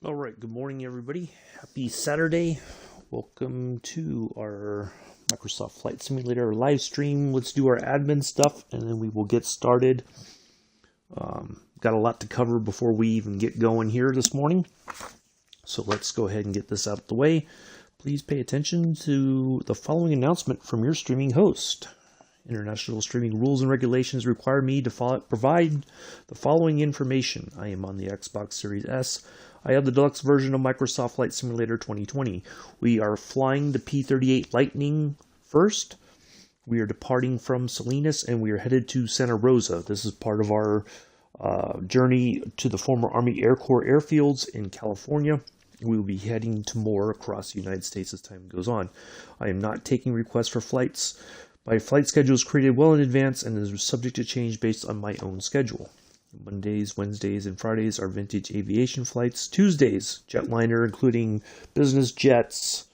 All right, good morning, everybody. Happy Saturday. Welcome to our Microsoft Flight Simulator live stream. Let's do our admin stuff and then we will get started. Got a lot to cover before we even get going here this morning. So let's go ahead and get this out of the way. Please pay attention to the following announcement from your streaming host. International streaming rules and regulations require me to provide the following information. I am on the Xbox Series S. I have the deluxe version of Microsoft Flight Simulator 2020. We are flying the P-38 Lightning first. We are departing from Salinas and we are headed to Santa Rosa. This is part of our journey to the former Army Air Corps airfields in California. We will be heading to more across the United States as time goes on. I am not taking requests for flights. My flight schedule is created well in advance and is subject to change based on my own schedule. Mondays, Wednesdays, and Fridays are vintage aviation flights. Tuesdays, jetliner, including business jets,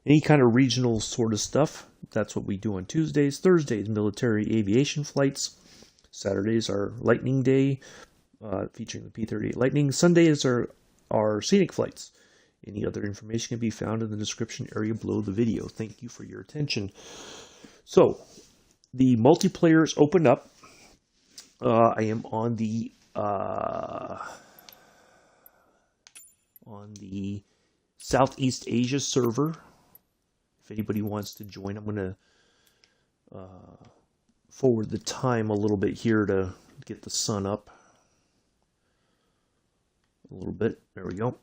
any kind of regional sort of stuff. That's what we do on Tuesdays. Thursdays, military aviation flights. Saturdays are Lightning Day, featuring the P-38 Lightning. Sundays are scenic flights. Any other information can be found in the description area below the video. Thank you for your attention. So, the multiplayer is opened up. I am on the Southeast Asia server. If anybody wants to join, I'm going to forward the time a little bit here to get the sun up a little bit. There we go.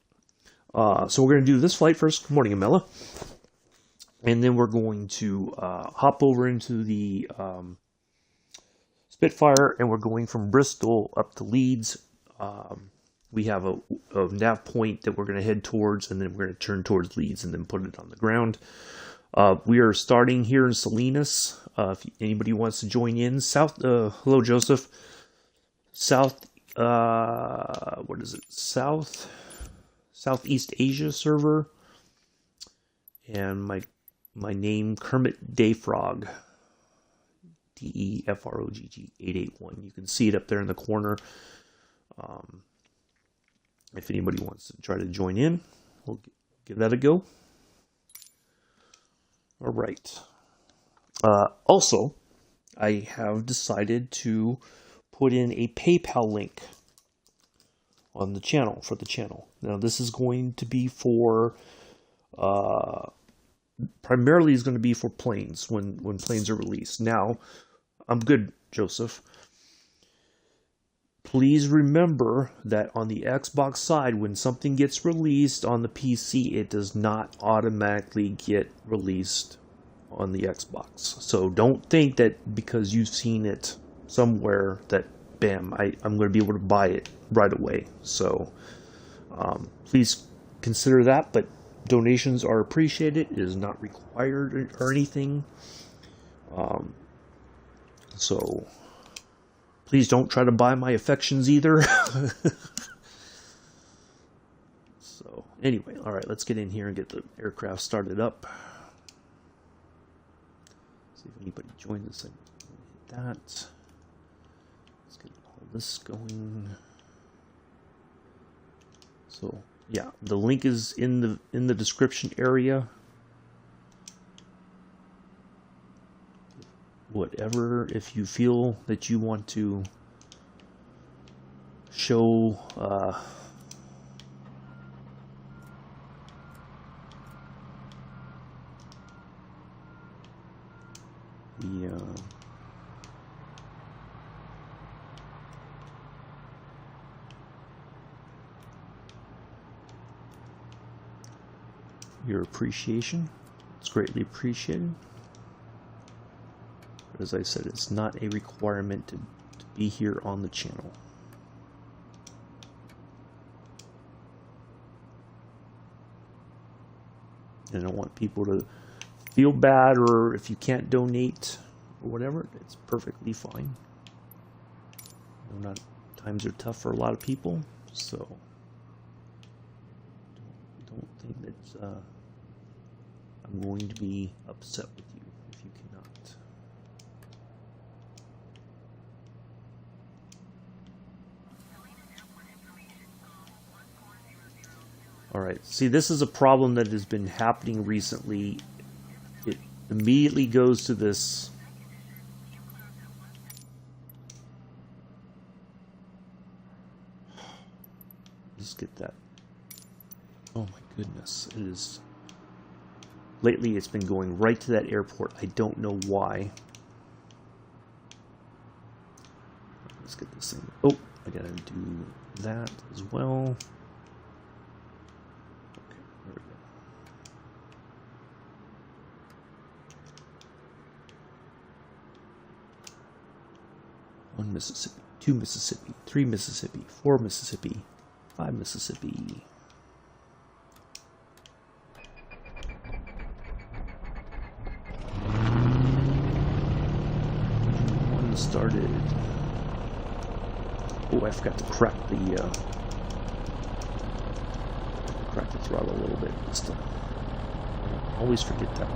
So we're going to do this flight first. Good morning, Amela. And then we're going to hop over into the Spitfire, and we're going from Bristol up to Leeds. We have a nav point that we're going to head towards, and then we're going to turn towards Leeds and then put it on the ground. We are starting here in Salinas. If anybody wants to join in, hello Joseph. Southeast Asia server, and my name Kermit Dayfrog. DEFROGG 881. You can see it up there in the corner. If anybody wants to try to join in, we'll give that a go. All right. Also, I have decided to put in a PayPal link on the channel for the channel. Now, this is going to be for primarily is going to be for planes when planes are released. Now, I'm good, Joseph. Please remember that on the Xbox side, when something gets released on the PC, it does not automatically get released on the Xbox. So don't think that because you've seen it somewhere that, bam, I'm going to be able to buy it right away. So please consider that, but donations are appreciated. It is not required or anything. So please don't try to buy my affections either. So anyway, all right, let's get in here and get the aircraft started up. See if anybody joined us. Hit that. Let's get all this going. So yeah, the link is in the description area. Whatever, if you feel that you want to show your appreciation, it's greatly appreciated. As I said, it's not a requirement to be here on the channel. And I don't want people to feel bad, or if you can't donate or whatever, it's perfectly fine. Times are tough for a lot of people, so don't think that I'm going to be upset with you if you cannot. Alright, see, this is a problem that has been happening recently. It immediately goes to this. Let's get that. Oh my goodness, it is. Lately, it's been going right to that airport. I don't know why. Let's get this thing. Oh, I gotta do that as well. Okay, there we go. One Mississippi, 2 Mississippi, 3 Mississippi, 4 Mississippi, 5 Mississippi. One started. Oh, I forgot to crack the throttle a little bit this time. I always forget that.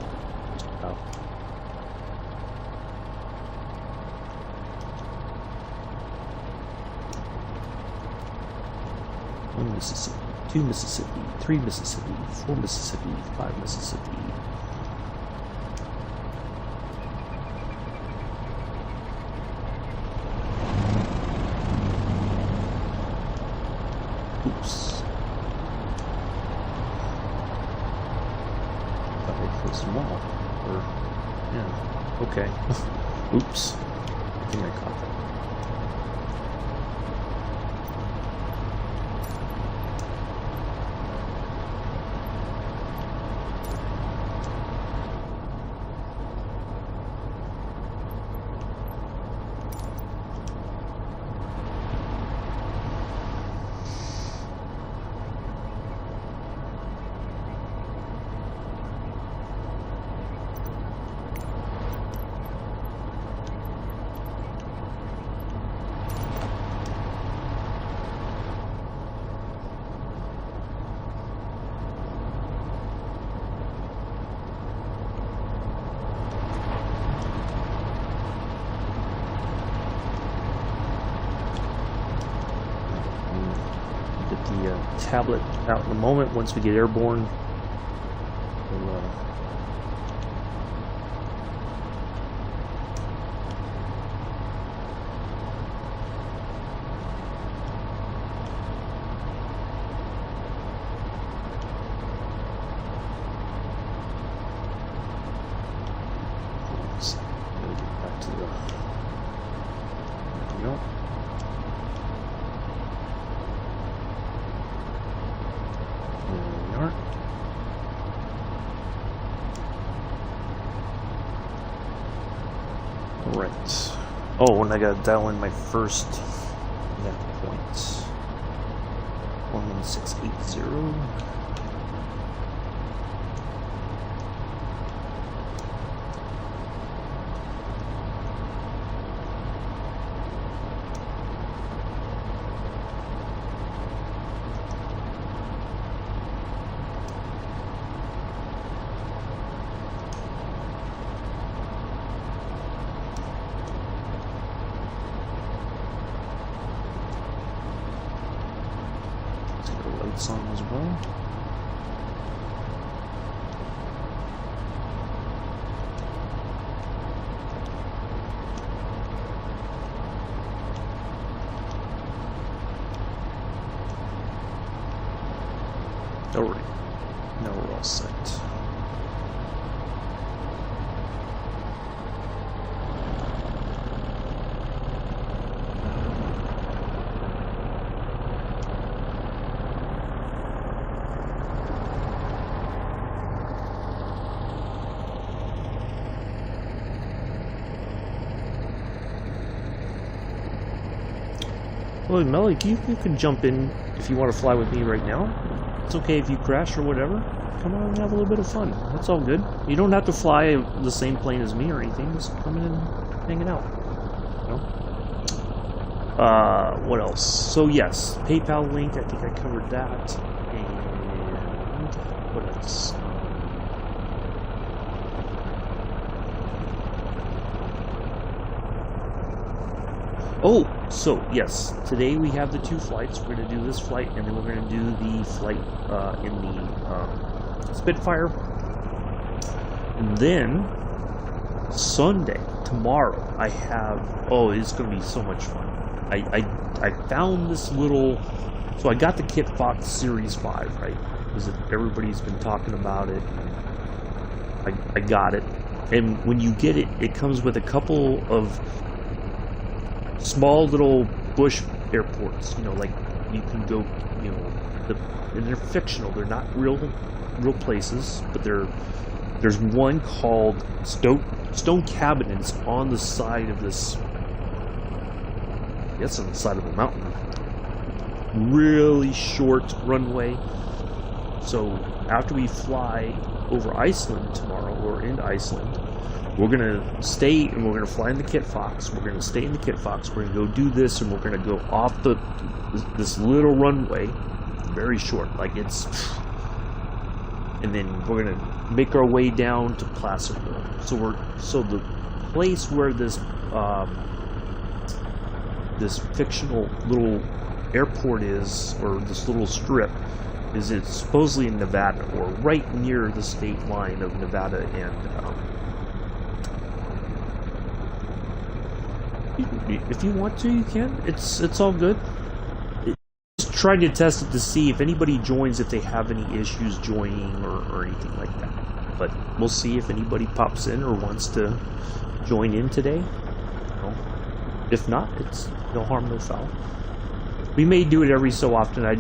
Wow. One Mississippi, 2 Mississippi, 3 Mississippi, 4 Mississippi, 5 Mississippi. Oops. Thought they closed them all. Or, yeah. Okay. Oops. I think I caught that. Tablet out in a moment. Once we get airborne, we'll, let's get back to the. Nope. Right. Oh, and I gotta dial in my first net point. 11680. On as well. Alright, now we're all set. Well, Melly, you can jump in if you want to fly with me right now. It's okay if you crash or whatever. Come on and have a little bit of fun. That's all good. You don't have to fly the same plane as me or anything. Just come in and hanging out. You know? What else? So yes, PayPal link. I think I covered that. And what else? Oh, so yes, today we have the 2 flights. We're going to do this flight, and then we're going to do the flight in the Spitfire. And then Sunday, tomorrow, I have, oh, it's going to be so much fun. I found this little, so I got the Kit Fox Series 5, right? Because everybody's been talking about it. I got it. And when you get it, it comes with a couple of small little bush airports, you know, like you can go, you know, and they're fictional. They're not real places, but there's one called Stone Cabin, and it's on the side of this, I guess on the side of a mountain. Really short runway. So after we fly over Iceland tomorrow, or into Iceland, we're gonna stay and we're gonna fly in the Kit Fox. We're gonna stay in the Kit Fox. We're gonna go do this, and we're gonna go off this little runway, very short, like it's, and then we're gonna make our way down to Placerville. So the place where this this fictional little airport is, or this little strip, is it's supposedly in Nevada, or right near the state line of Nevada and if you want to, you can. It's all good. Just trying to test it to see if anybody joins, if they have any issues joining or anything like that. But we'll see if anybody pops in or wants to join in today. You know, if not, it's no harm, no foul. We may do it every so often. I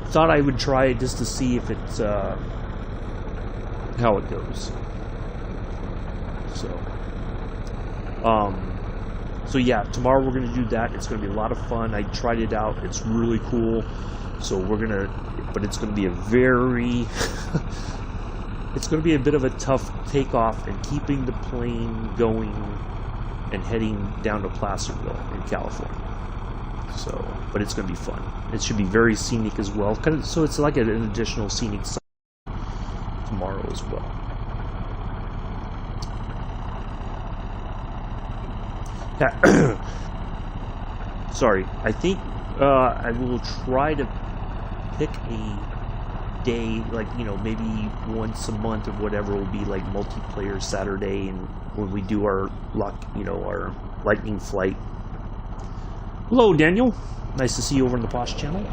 thought I would try it just to see if it's how it goes. So yeah, tomorrow we're gonna do that. It's gonna be a lot of fun. I tried it out. It's really cool. So but it's gonna be a very it's gonna be a bit of a tough takeoff and keeping the plane going and heading down to Placerville in California. So, but it's gonna be fun. It should be very scenic as well. So it's like an additional scenic site tomorrow as well. Sorry, I think I will try to pick a day, like, you know, maybe once a month or whatever will be like multiplayer Saturday, and when we do our our Lightning flight. Hello, Daniel. Nice to see you over on the Posh channel.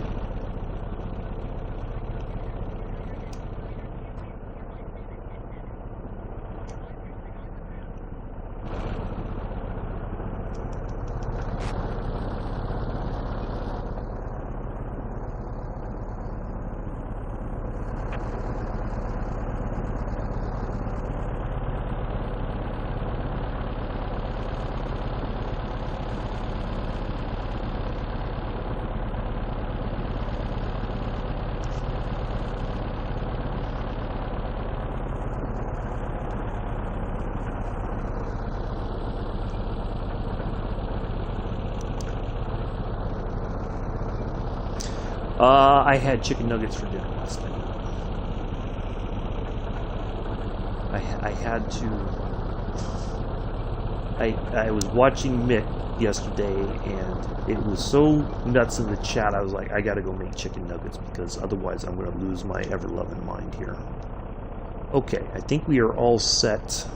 I had chicken nuggets for dinner last night. I had to. I was watching Mick yesterday, and it was so nuts in the chat. I was like, I gotta go make chicken nuggets, because otherwise I'm gonna lose my ever-loving mind here. Okay, I think we are all set.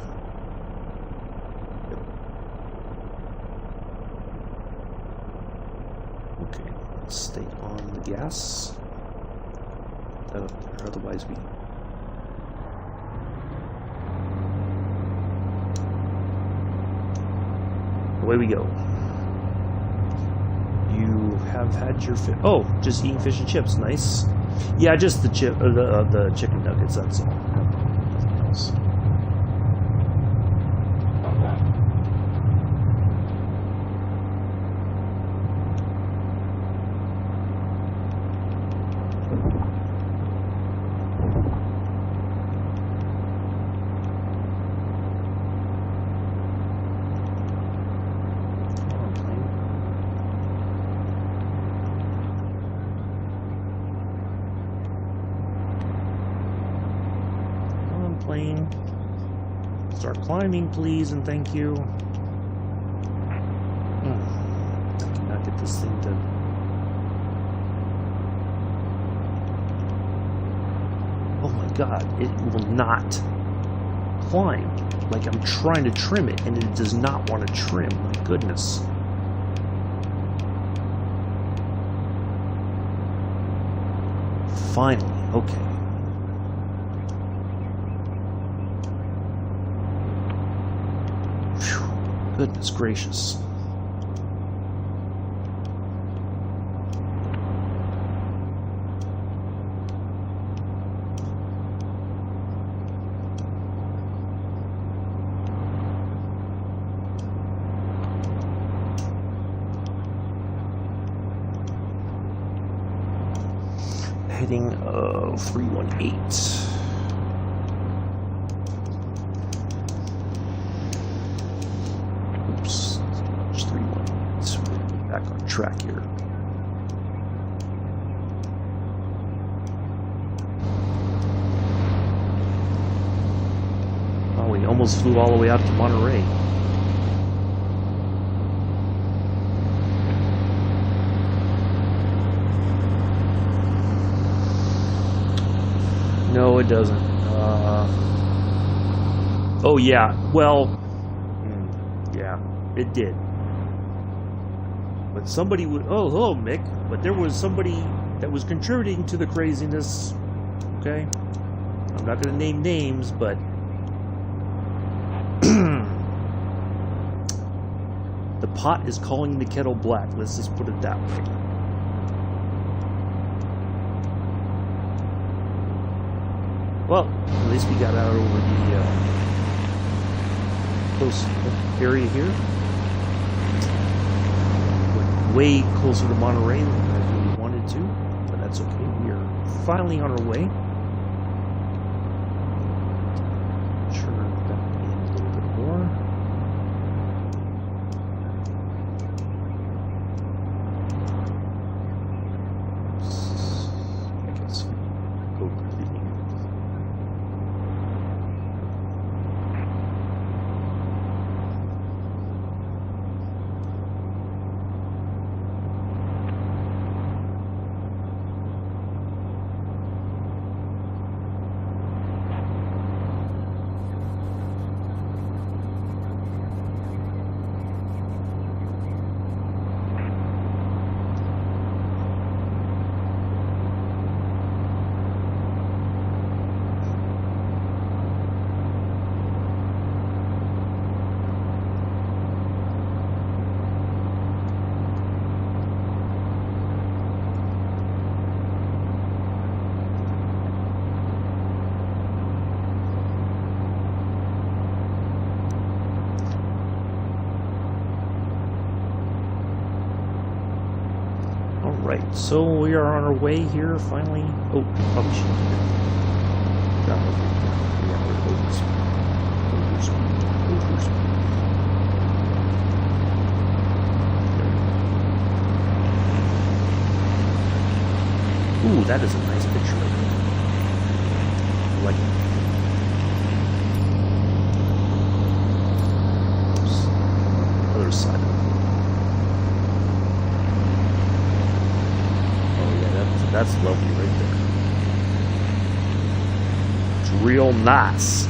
Okay, let's stay on the gas. Otherwise we... Away we go. You have had your fish. Oh, just eating fish and chips. Nice. Yeah, just the chicken nuggets. That's all. Nothing else. Start climbing, please, and thank you. I cannot get this thing to... Oh my god, it will not climb. Like I'm trying to trim it and it does not want to trim. My goodness. Finally, okay. Whew, goodness gracious. Heading of 318. Oops, it's 318. So we're gonna be back on track here. Oh, we almost flew all the way out to Monterey. No, it doesn't. Oh, yeah. Well, yeah, it did. But somebody would... Oh, hello, Mick. But there was somebody that was contributing to the craziness. Okay? I'm not going to name names, but... the pot is calling the kettle black. Let's just put it that way. Well, at least we got out over the close area here. Went way closer to Monterey than I really wanted to, but that's okay. We are finally on our way. Turn back in a little bit more. I guess we go completely. Right, so we are on our way here finally. Oh, probably should have got overspeed. Ooh, that is a nice picture right there. I like it. Oops. Other side of it. That's lovely right there. It's real nice.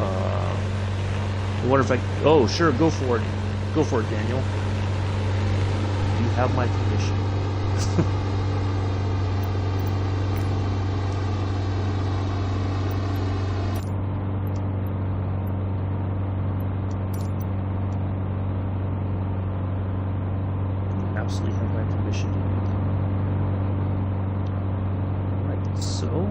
I wonder if I... Oh, sure, go for it. Go for it, Daniel. You have my permission. Absolutely have my permission. Right, so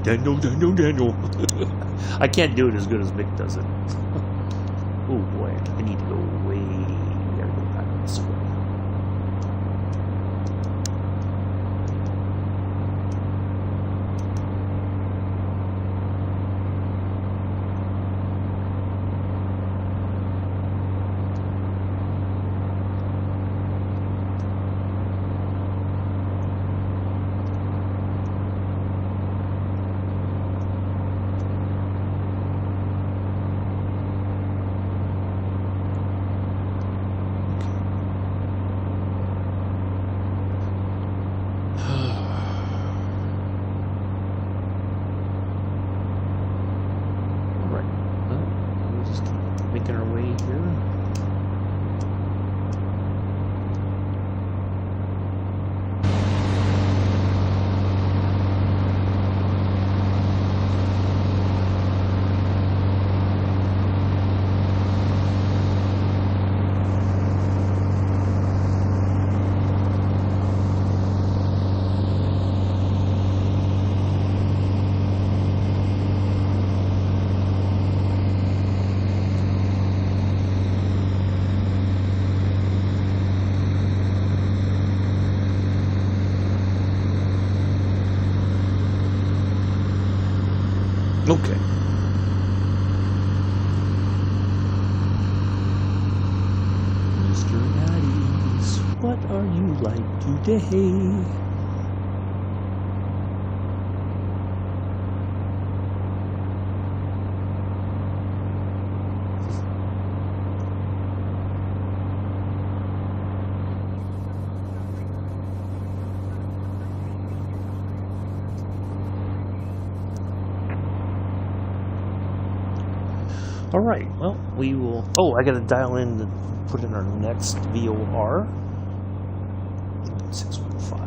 Daniel. I can't do it as good as Mick does it. Oh boy, I need to go way. We gotta go back this way. Making our way here. Okay. Mr. Natties, what are you like today? Alright, well, we will... Oh, I gotta dial in to put in our next VOR. 615.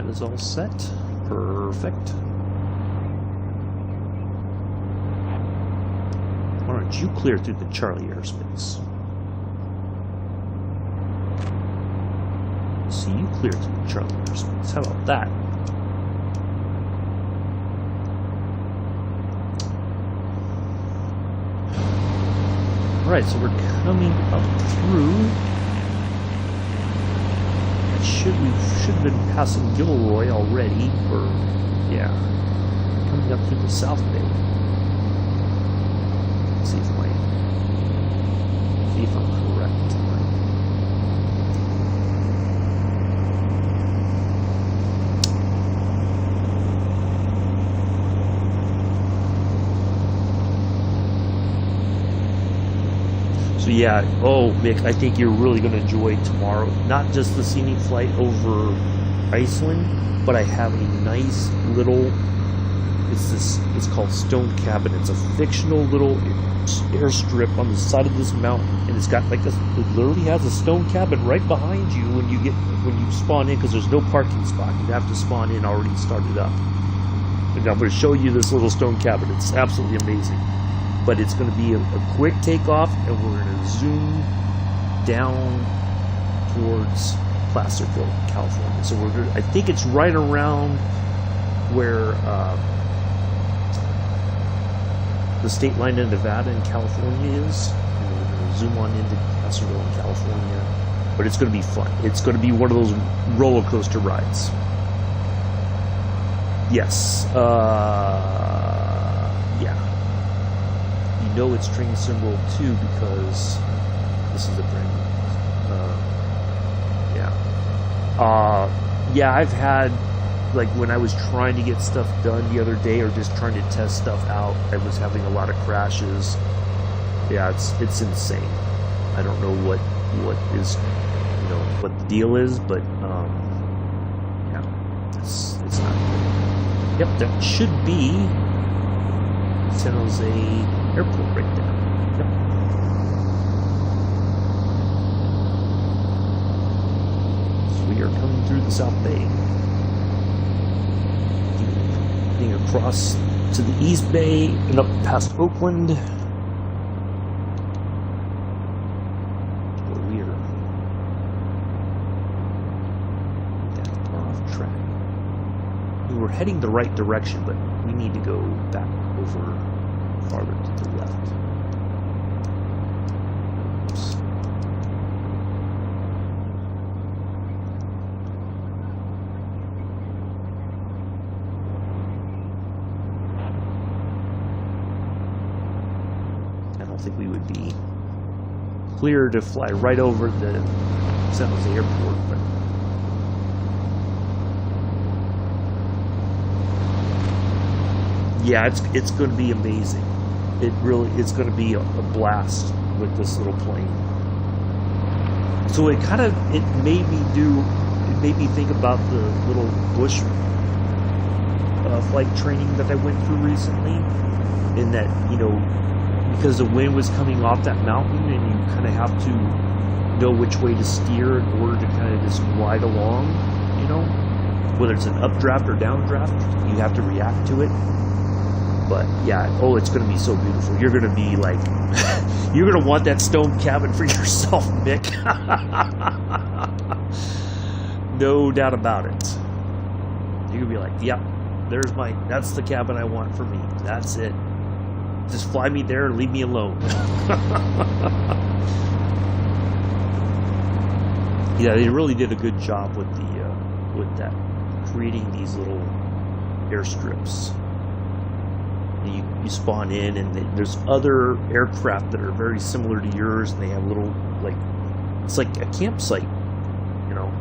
Is all set. Perfect. Why don't you clear through the Charlie airspace? See you clear through the Charlie airspace. How about that? Alright, so we're coming up through. We should have been passing Gilroy already, or yeah, coming up through the South Bay. Let's see if I'm correct. So yeah, oh Mick, I think you're really going to enjoy tomorrow. Not just the scenic flight over Iceland, but I have a nice little, it's called Stone Cabin. It's a fictional little airstrip on the side of this mountain, and it's got like it literally has a stone cabin right behind you when you spawn in, because there's no parking spot. You have to spawn in already started up. And I'm going to show you this little stone cabin. It's absolutely amazing. But it's going to be a quick takeoff, and we're going to zoom down towards Placerville, California. So I think it's right around where the state line in Nevada and California is. And we're going to zoom on into Placerville, California. But it's going to be fun. It's going to be one of those roller coaster rides. Yes. Yeah. You know it's train symbol too, because this is a brand new. Yeah, I've had, like, when I was trying to get stuff done the other day, or just trying to test stuff out, I was having a lot of crashes. Yeah, it's insane. I don't know what is, what the deal is, but yeah, it's not good. Yep, that should be San Jose Airport right there. Yep. we are coming through the South Bay. Heading across to the East Bay and up past Oakland. Where we are that far off track. We were heading the right direction, but we need to go back over farther to the left. Oops. I don't think we would be clear to fly right over the Santa Rosa airport, but yeah, it's going to be amazing. It's going to be a blast with this little plane. So it made me think about the little bush flight training that I went through recently, in that, you know, because the wind was coming off that mountain and you kind of have to know which way to steer in order to kind of just glide along, you know, whether it's an updraft or downdraft, you have to react to it. But yeah, oh, it's going to be so beautiful. You're going to be like, you're going to want that stone cabin for yourself, Mick. No doubt about it. You're going to be like, yep, that's the cabin I want for me. That's it. Just fly me there and leave me alone. Yeah, they really did a good job with that, creating these little airstrips. You spawn in, and there's other aircraft that are very similar to yours, and they have little, like, it's like a campsite, you know.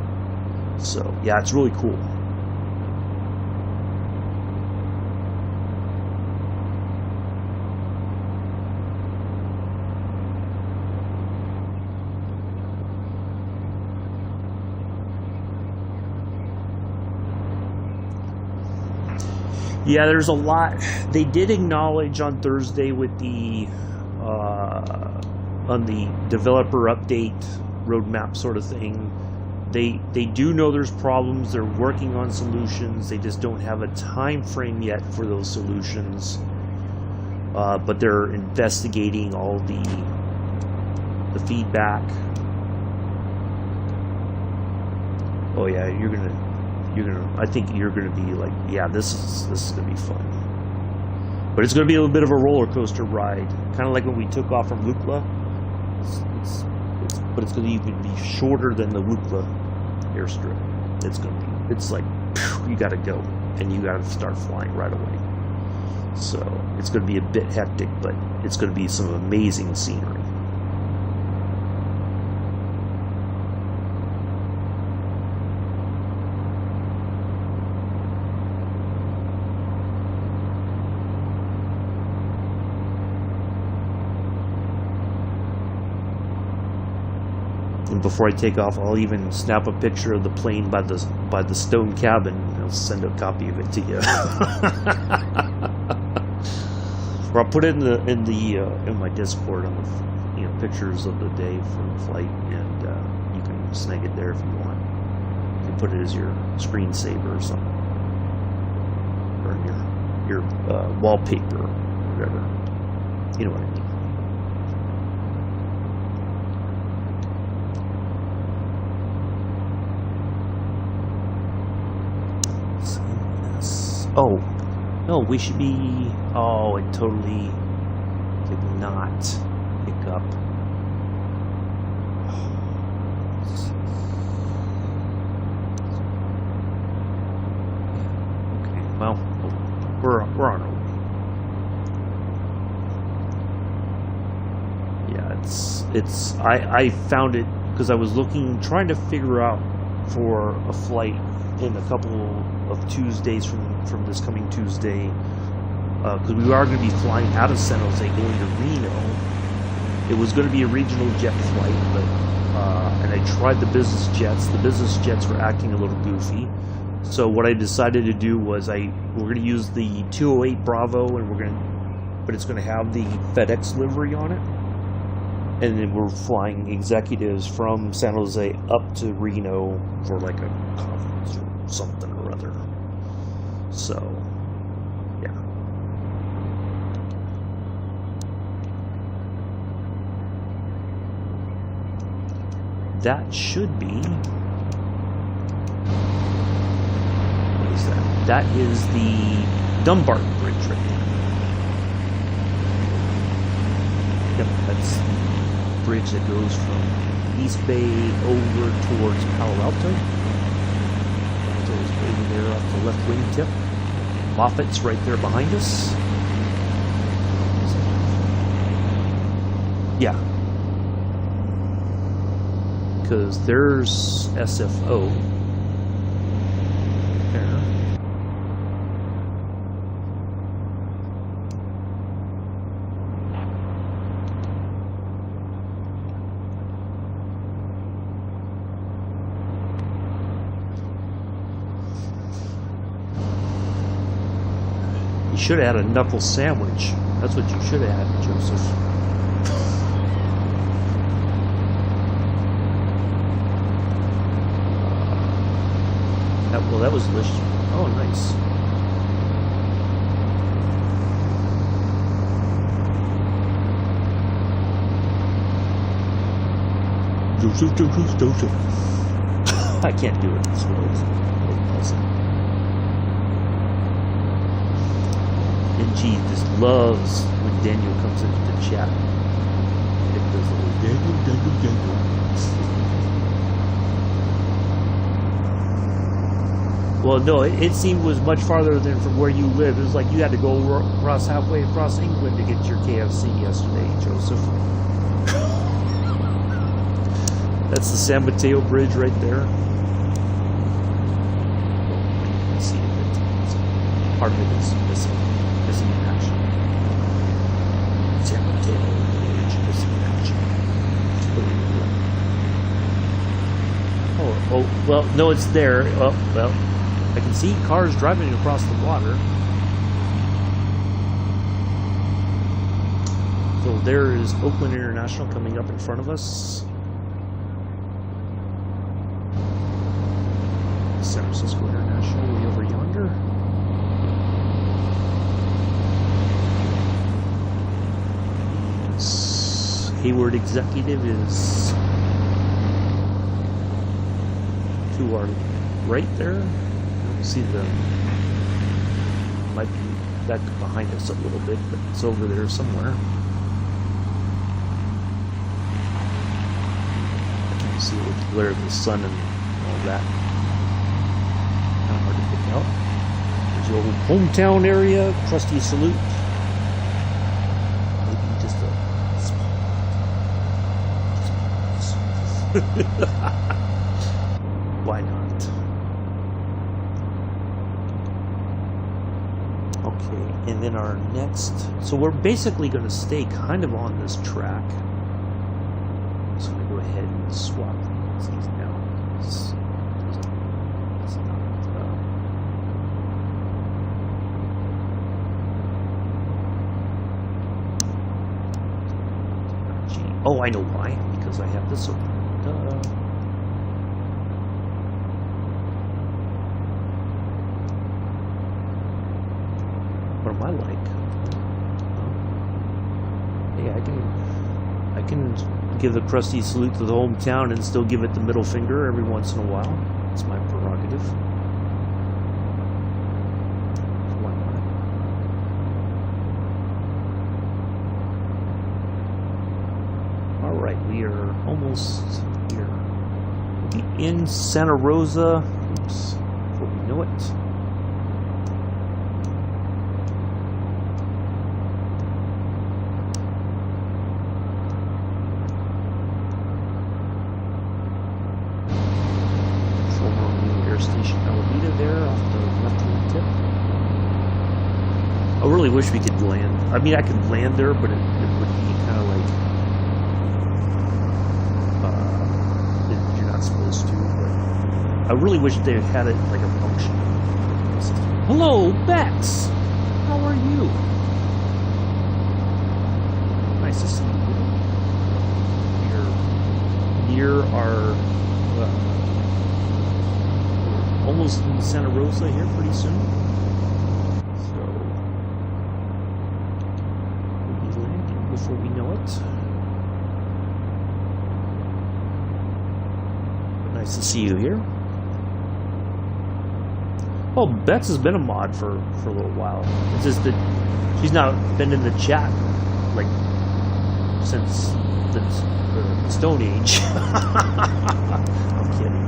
So yeah, it's really cool. Yeah, there's a lot. They did acknowledge on Thursday with the on the developer update roadmap sort of thing. They do know there's problems. They're working on solutions. They just don't have a time frame yet for those solutions. But they're investigating all the feedback. Oh yeah, I think you're gonna be like, yeah, this is gonna be fun. But it's gonna be a little bit of a roller coaster ride, kind of like when we took off from Lukla. But it's gonna even be shorter than the Lukla airstrip. It's like, you gotta go and you gotta start flying right away. So it's gonna be a bit hectic, but it's gonna be some amazing scenery. And before I take off, I'll even snap a picture of the plane by the stone cabin. I'll send a copy of it to you. Or I'll put it in my Discord on the, you know, pictures of the day for the flight, and you can snag it there if you want. You can put it as your screensaver or something, or your wallpaper, or whatever. You know what I mean. Oh, no, we should be... Oh, it totally did not pick up. Okay, well, we're on our way. Yeah, I found it because I was trying to figure out for a flight in a couple of Tuesdays from this coming Tuesday, because we are going to be flying out of San Jose going to Reno. It was going to be a regional jet flight, but and I tried the business jets. The business jets were acting a little goofy, so what I decided to do was we're going to use the 208 Bravo, and but it's going to have the FedEx livery on it. And then we're flying executives from San Jose up to Reno for like a conference or something or other. So, yeah. That should be... What is that? That is the Dunbar Bridge right there. Yep, that's the bridge that goes from East Bay over towards Palo Alto. Alto's over there off the left wing tip. Moffat's right there behind us. Yeah. Because there's SFO. There. You should have had a knuckle sandwich. That's what you should have had, Joseph. Well, that was delicious. Oh, nice. Joseph. I can't do it. It's really pleasant. And G just loves when Daniel comes into the chat. It does a little Daniel. Well, no, it seemed was much farther than from where you live. It was like you had to go across halfway across England to get to your KFC yesterday, Joseph. That's the San Mateo Bridge right there. You can see it. Part of it is missing in action. San Mateo Bridge missing in action. Oh, well, no, it's there. Oh, well. I can see cars driving across the water. So there is Oakland International coming up in front of us. San Francisco International way over yonder. Hayward Executive is to our right there. See might be back behind us a little bit, but it's over there somewhere. You can see with the glare of the sun and all that. Kind of hard to pick out. There's the old hometown area, trustee salute. Maybe just a small. Why not? Okay, and then our next, so we're basically going to stay kind of on this track. So I'm going to go ahead and swap these now. It's not, oh, I know why, because I have this open. What am I like? Hey, I can give the crusty salute to the hometown and still give it the middle finger every once in a while. It's my prerogative. Why not? All right, we are almost here. We'll be in Santa Rosa. Oops, before we know it. I really wish we could land. I mean, I could land there, but it would be kind of like you're not supposed to. But I really wish they had it like a function. Hello, Bex. How are you? Nice to see you. here are almost in Santa Rosa here pretty soon. So we'll be landing before we know it. But nice to see you here. Well, Bets has been a mod for a little while. It's just that she's not been in the chat like since the Stone Age. I'm kidding.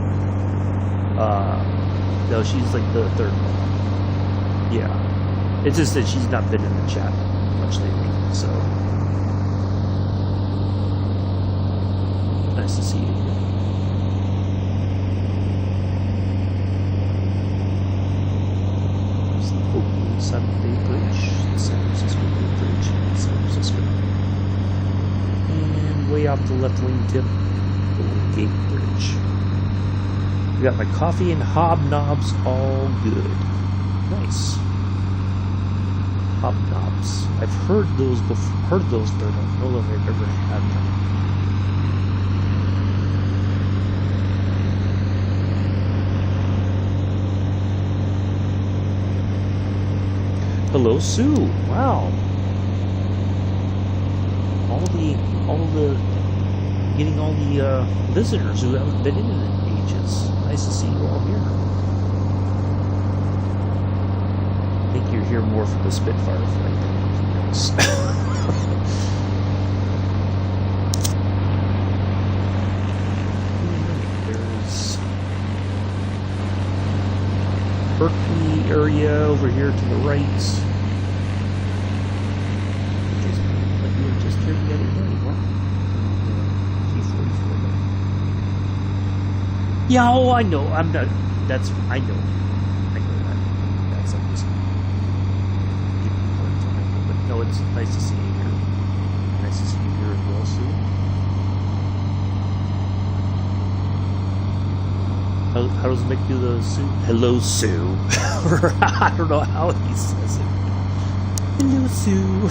No, she's like the third one. Yeah. It's just that she's not been in the chat much lately, so. Nice to see you here. There's the Oakland Sunday Bridge, the San Francisco Bay Bridge in San Francisco. And way off the left wing tip, the Golden Gate Bridge. We got my coffee and hobnobs all good. Nice. Hobnobs. I've heard those before, but I don't know if I've ever had them. Hello, Sue. Wow. Getting all the visitors who haven't been in it. Nice to see you all here. I think you're here more for the Spitfire flight than anything else. There's Berkeley area over here to the right. Like we were just here the other day. Yeah, oh, I know. I'm not. That's. I know. I know that. That's. I'm just giving you a hard time. But no, it's nice to see you here. Nice to see you here as well, Sue. How does Mick do the Sue? Hello, Sue. I don't know how he says it. Hello, Sue.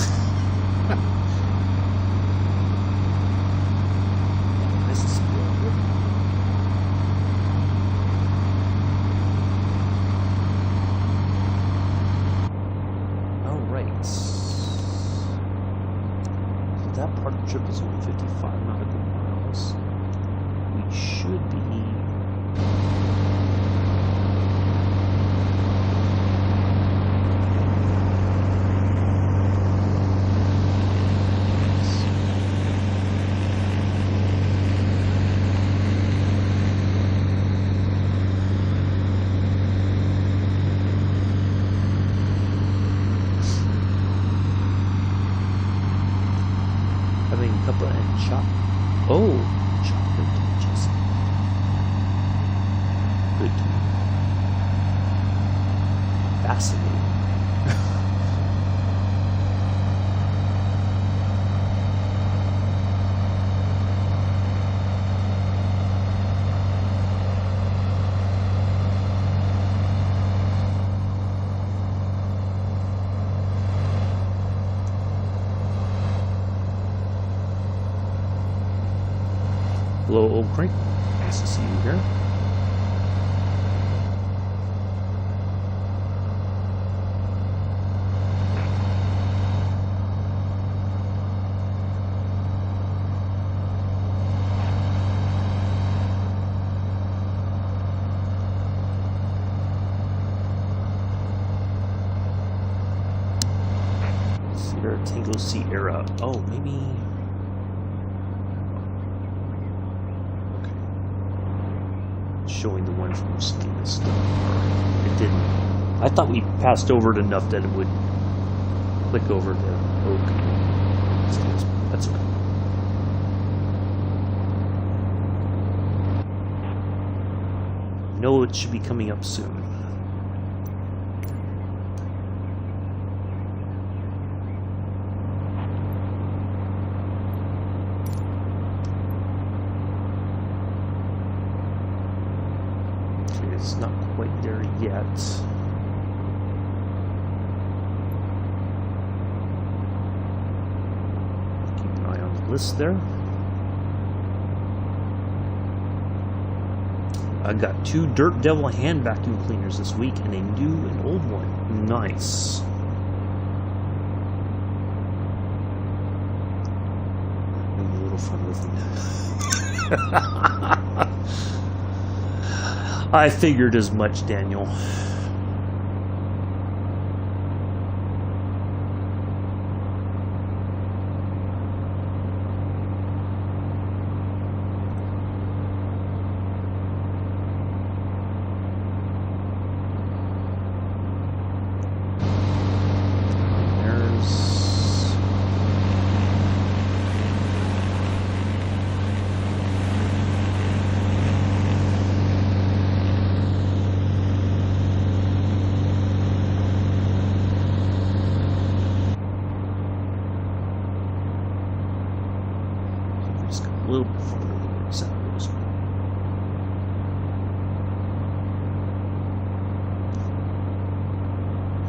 Nice to see you all here. That part of the trip is only 55 nautical miles. We should be chocolate Jesse. Good. Fascinating. Hello, Old Crink. Nice to see you here. Sierra Tango Sierra. Oh, maybe. Showing the one from Salinas. It didn't. I thought we passed over it enough that it would click over the oak. That's okay. I know it should be coming up soon. It's not quite there yet. Keep an eye on the list there. I got 2 Dirt Devil hand vacuum cleaners this week and a new and old one. Nice. Having a little fun with it. I figured as much, Daniel. A little bit farther than Santa Rosa.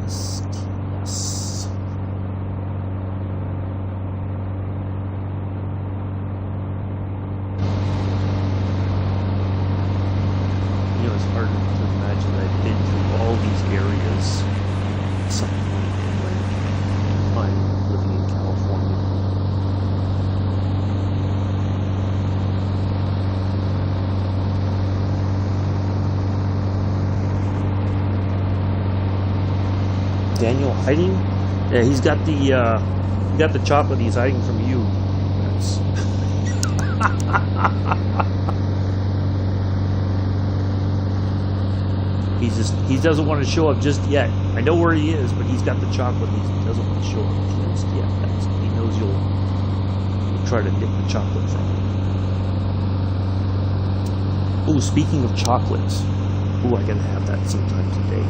KSTS. You know, it's hard to imagine that I've been through all these areas at some point when I'm living in California. Daniel hiding? Yeah, he's got the chocolate he's hiding from you. That's he doesn't want to show up just yet. I know where he is, but he's got the chocolate. He doesn't want to show up just yet. He knows you'll try to nick the chocolate from him. Oh, speaking of chocolate, oh, I gotta have that sometime today.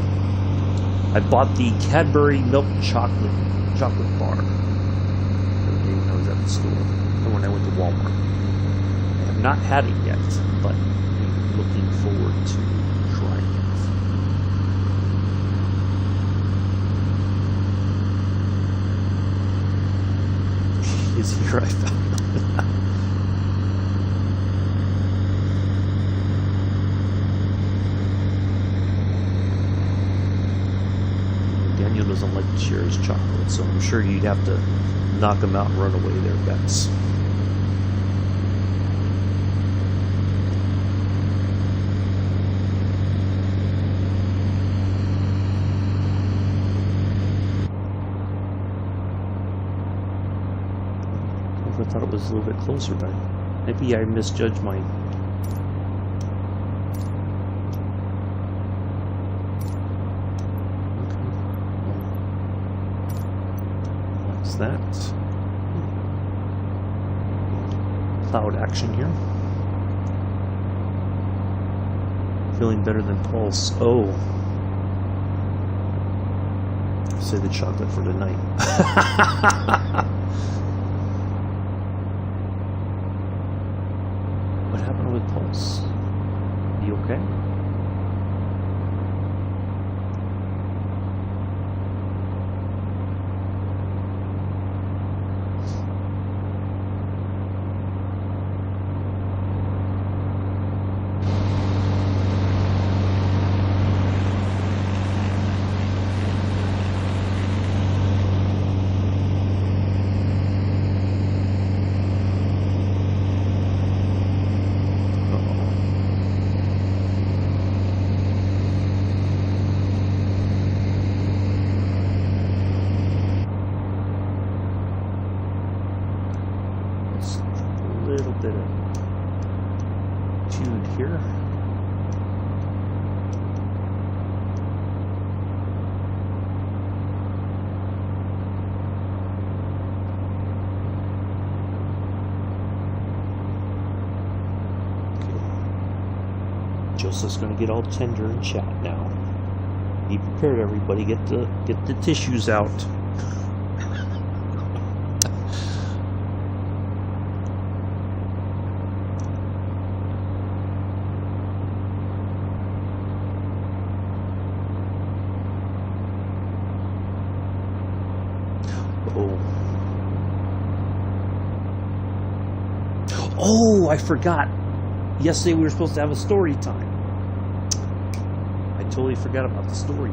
I bought the Cadbury milk chocolate bar the other day when I was at the store, and when I went to Walmart. I have not had it yet, but I'm looking forward to trying it. Is here I found it. Daniel doesn't like to share his chocolate, so I'm sure you'd have to knock him out and run away there, Bets. I thought it was a little bit closer, but maybe I misjudged my... that cloud action here. Feeling better than Pulse. Oh, say the chocolate for tonight. What happened with Pulse? You okay? Joseph's going to get all tender and chat now. Be prepared, everybody. Get the tissues out. Oh, I forgot. Yesterday we were supposed to have a story time. totally forgot about the story.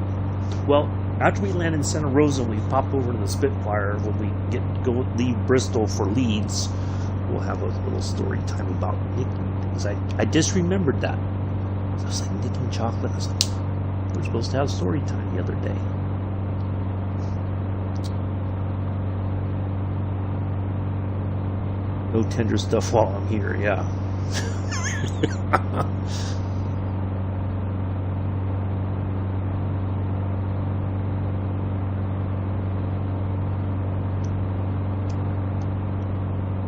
Well, after we land in Santa Rosa, we pop over to the Spitfire. When we leave Bristol for Leeds, we'll have a little story time about nicking things. I just remembered that. So I was like, nicking chocolate. I was like, we're supposed to have story time the other day. No tender stuff while I'm here, yeah.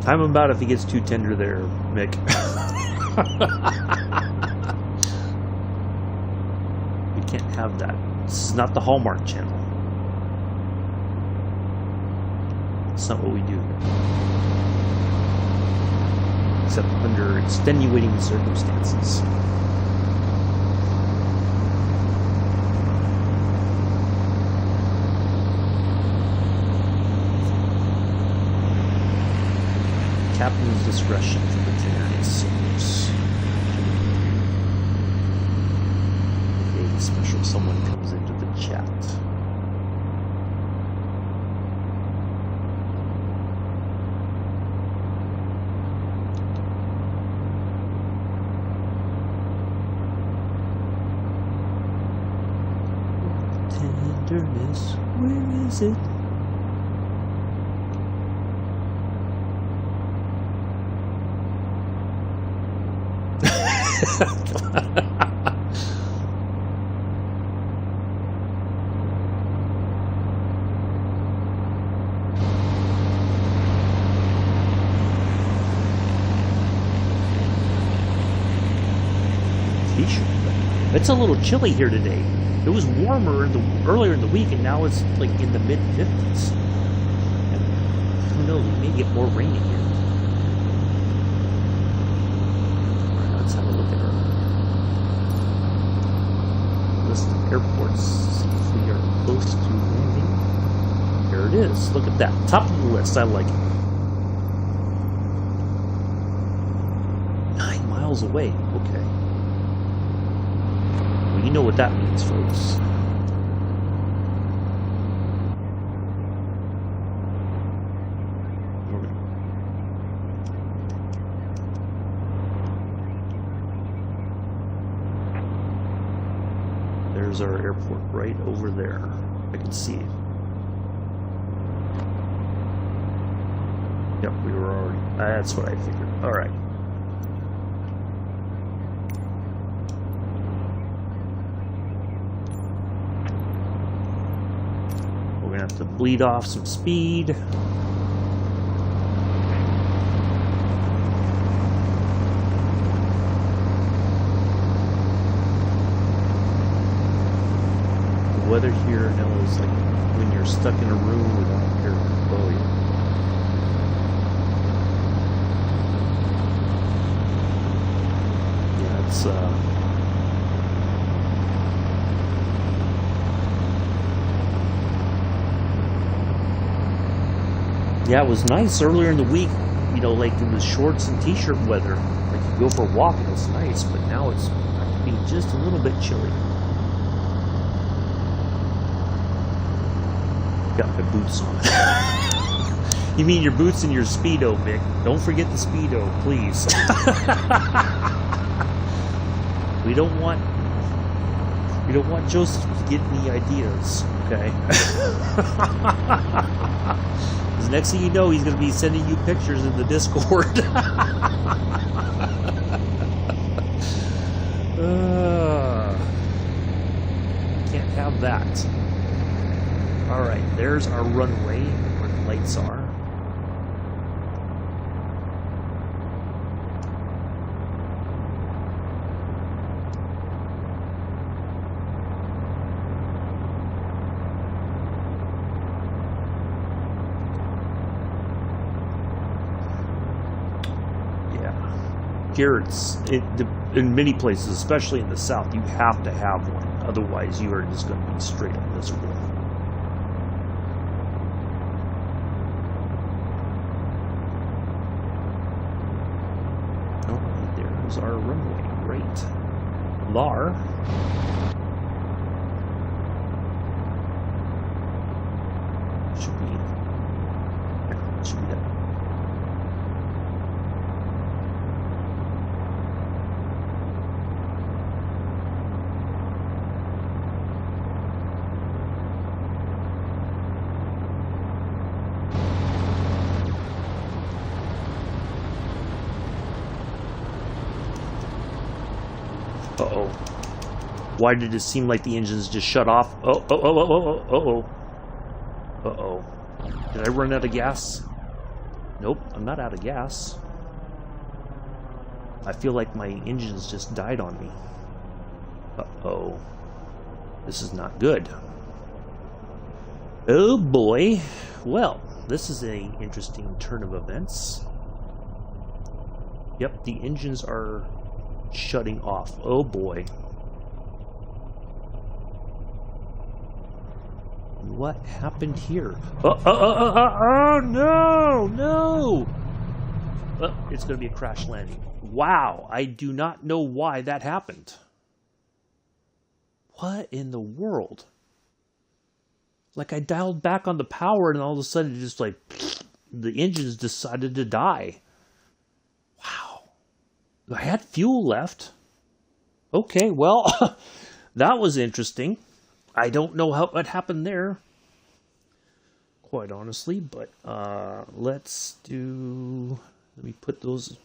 Time him about if he gets too tender there, Mick. We can't have that. This is not the Hallmark Channel. It's not what we do here. Except under extenuating circumstances. Captain's discretion for the Canary Sailors. Okay, special someone comes into the chat. Tenderness, where is it? T-shirt. It's a little chilly here today. It was warmer earlier in the week, and now it's like in the mid-50s. And who knows? We may get more rain again. Let's have a look at our list of airports. See if we are close to landing. Here it is. Look at that. Top of the list. I like it. 9 miles away. Okay. Well, you know what that means, folks. There's our airport right over there. I can see it. Yep, we were already... That's what I figured. Alright. We're going to have to bleed off some speed. Weather here now is like when you're stuck in a room without air. Oh yeah. Yeah, it's yeah, it was nice earlier in the week, you know, like in the shorts and t-shirt weather. Like you go for a walk and it's nice, but now it's being just a little bit chilly. Got my boots on. You mean your boots and your Speedo, Mick? Don't forget the Speedo, please. We don't want Joseph to get any ideas, okay? Because next thing you know, he's going to be sending you pictures in the Discord. Can't have that. Alright, there's our runway where the lights are. Yeah. Here in many places, especially in the south, you have to have one. Otherwise, you are just going to be straight up miserable. Our runway, right? LAR. Should be that. Uh-oh. Why did it seem like the engines just shut off? Uh-oh. Did I run out of gas? Nope, I'm not out of gas. I feel like my engines just died on me. Uh-oh. This is not good. Oh boy. Well, this is an interesting turn of events. Yep, the engines are shutting off. Oh boy. What happened here? Oh no! It's going to be a crash landing. Wow, I do not know why that happened. What in the world? Like I dialed back on the power and all of a sudden it just like the engines decided to die. Wow. I had fuel left. Okay, well, that was interesting. I don't know what happened there, quite honestly, but let me put those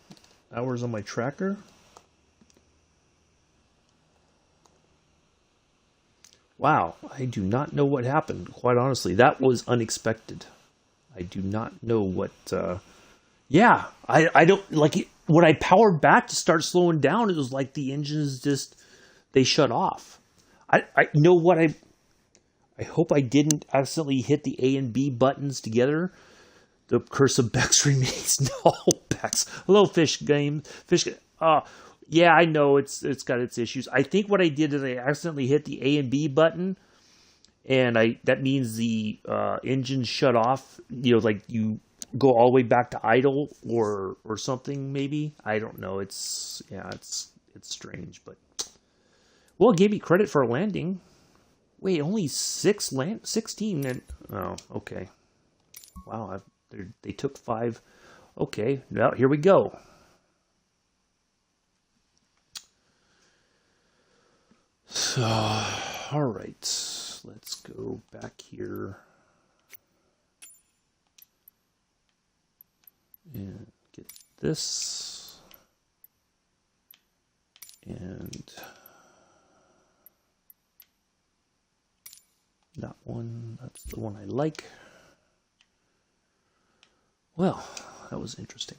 hours on my tracker. Wow, I do not know what happened, quite honestly. That was unexpected. I do not know what, yeah, I don't, like, when I powered back to start slowing down, it was like the engines just, they shut off. I know what I hope I didn't accidentally hit the A and B buttons together. The curse of Bex remains. No, Bex. Hello, Fish Game. Yeah, I know it's got its issues. I think what I did is I accidentally hit the A and B button, and that means the engine shut off. You know, like you go all the way back to idle or something. Maybe I don't know. It's strange, but. Well, it gave me credit for a landing. Wait, only 16 and... Oh, okay. Wow, they took 5. Okay, now here we go. So, all right. Let's go back here. And get this. And... that one, that's the one I like. Well, that was interesting.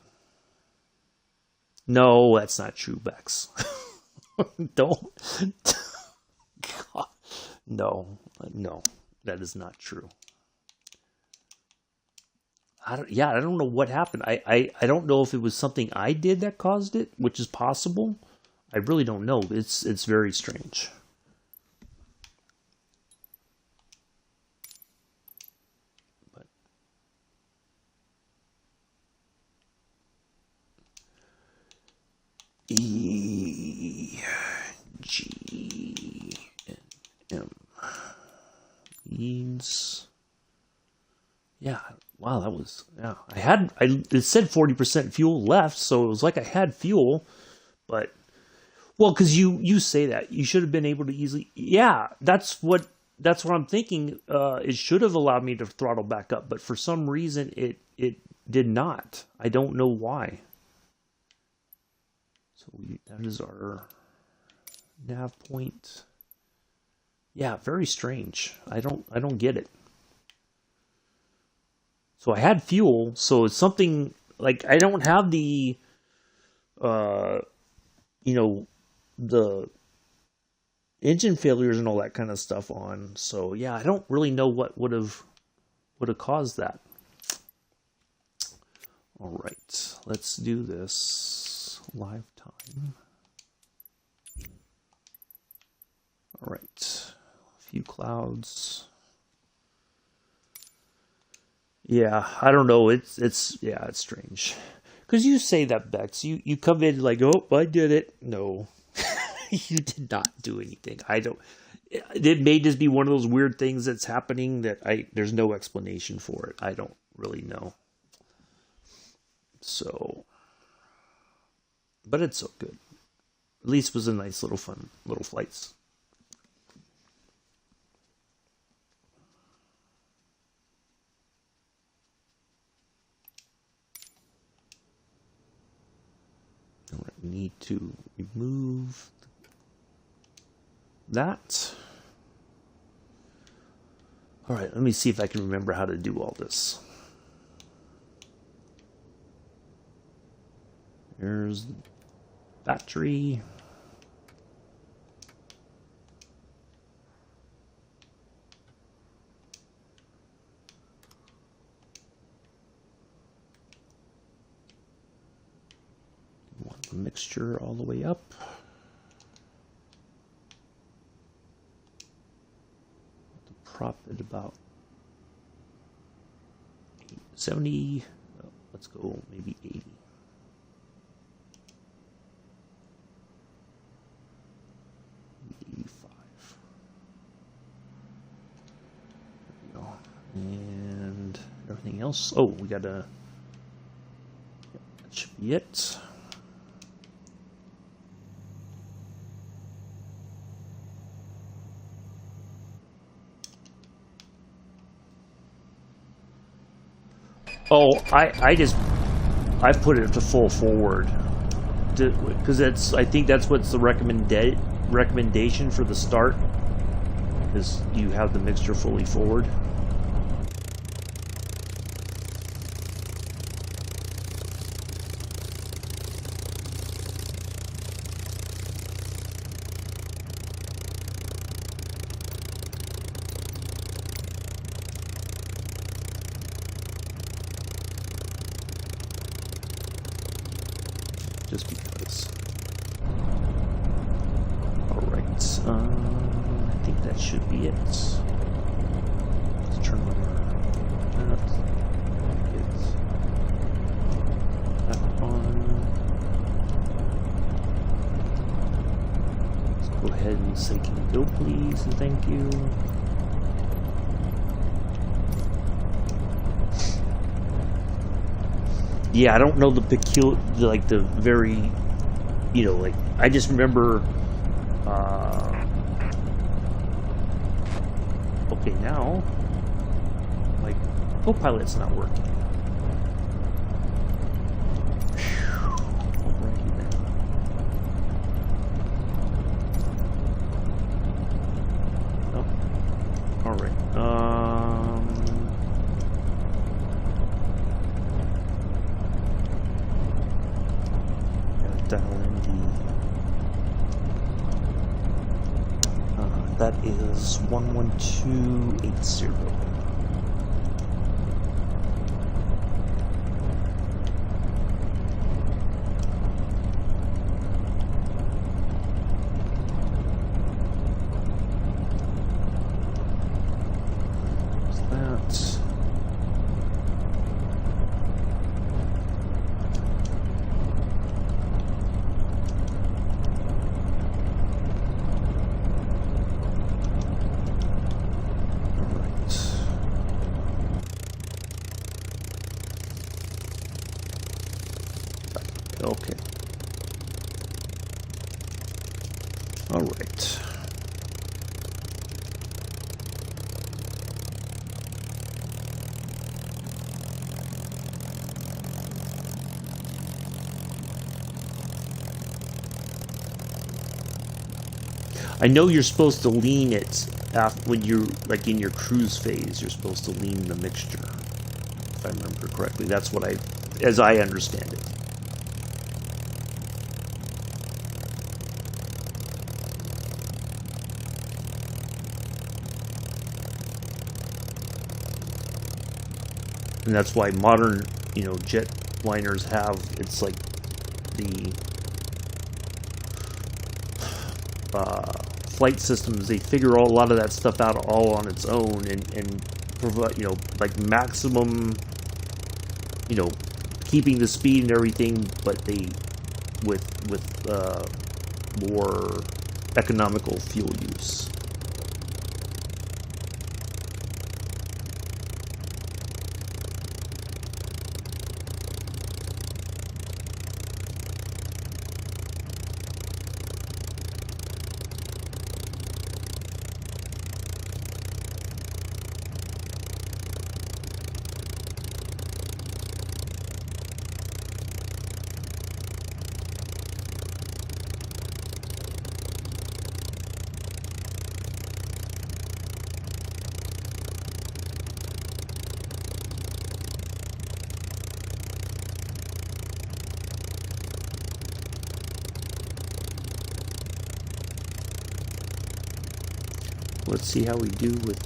No, that's not true, Bex. Don't. God. No, that is not true. I don't know what happened. I don't know if it was something I did that caused it, which is possible. I really don't know. It's very strange. EGNM Leeds. Yeah, wow, that was, yeah. It said 40% fuel left, so it was like I had fuel, but, well, because you say that you should have been able to easily, yeah, that's what I'm thinking. It should have allowed me to throttle back up, but for some reason it did not. I don't know why. So that is our nav point. Yeah, very strange. I don't get it. So I had fuel, so it's something like I don't have the the engine failures and all that kind of stuff on. So yeah, I don't really know what would have caused that. All right, let's do this live time. All right, a few clouds. Yeah, I don't know. It's strange. Because you say that, Bex. You come in like, oh, I did it. No, you did not do anything. it may just be one of those weird things that's happening that there's no explanation for it. I don't really know. So, but it's so good. At least it was a nice little fun little flights. I need to remove that. All right, let me see if I can remember how to do all this. There's the battery. You want the mixture all the way up. Prop at about 70. Oh, let's go maybe 80. And everything else. Oh, we got a. That should be it. Oh, I put it to full forward because I think that's what's the recommendation for the start is you have the mixture fully forward. Just because. Alright, I think that should be it. Let's turn on that. Get that on. Let's go ahead and say, can you go please, and thank you. Yeah, I don't know the very, I just remember, okay, now, Copilot's not working. Alrighty then. Oh, alright, that is 11280. Okay. All right. I know you're supposed to lean it when you're in your cruise phase. You're supposed to lean the mixture, if I remember correctly. That's what as I understand it. And that's why modern, jet liners have, it's like the flight systems, they figure a lot of that stuff out all on its own and provide, maximum, keeping the speed and everything, but they, with more economical fuel use. Let's see how we do with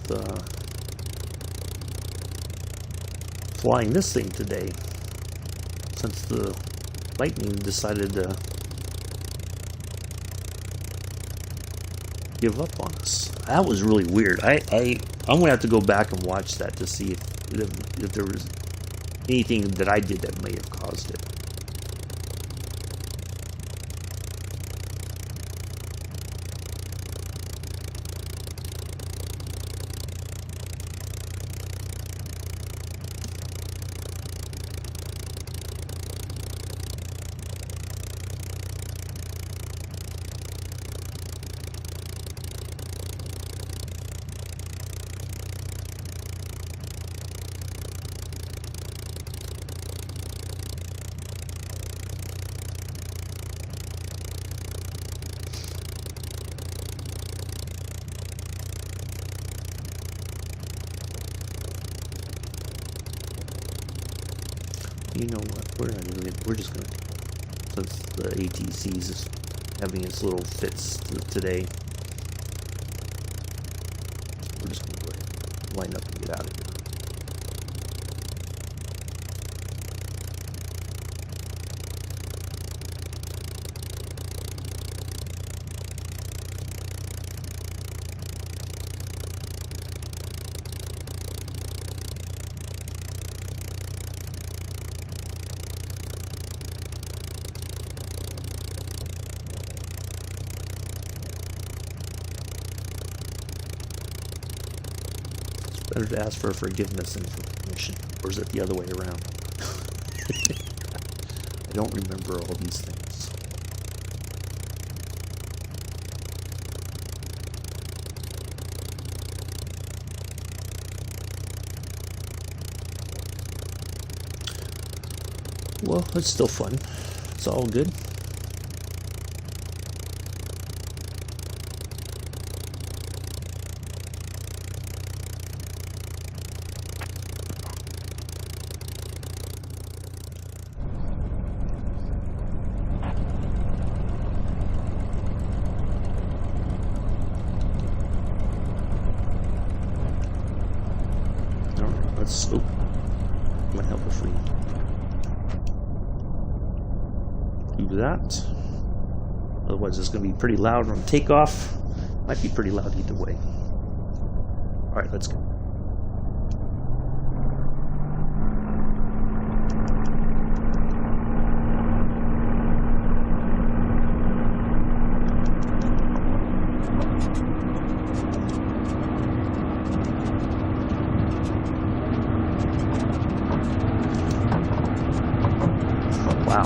flying this thing today, since the Lightning decided to give up on us. That was really weird. I'm gonna have to go back and watch that to see if there was anything that I did that may have caused it. You know what? We're just gonna, since the ATC's is having its little fits today, we're just gonna go ahead and line up and get out of here. Better to ask for forgiveness than for permission, or is it the other way around? I don't remember all these things. Well, it's still fun. It's all good. Oh, might help if we do that. Otherwise, it's going to be pretty loud on takeoff. Might be pretty loud either way. All right, let's go. Wow.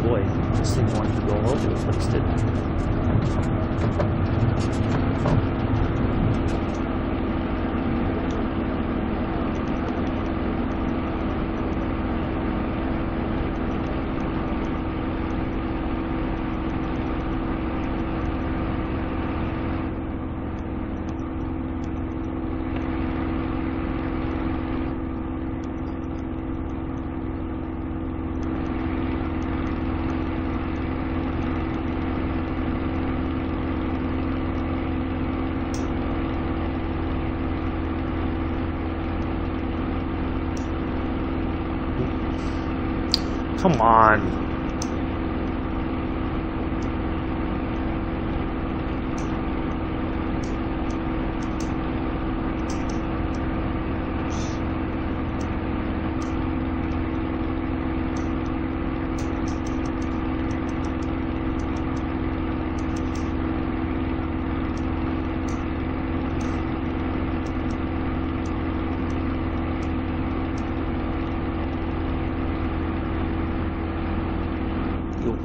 Boy, this thing wanted to go all over the place, didn't it? Come on.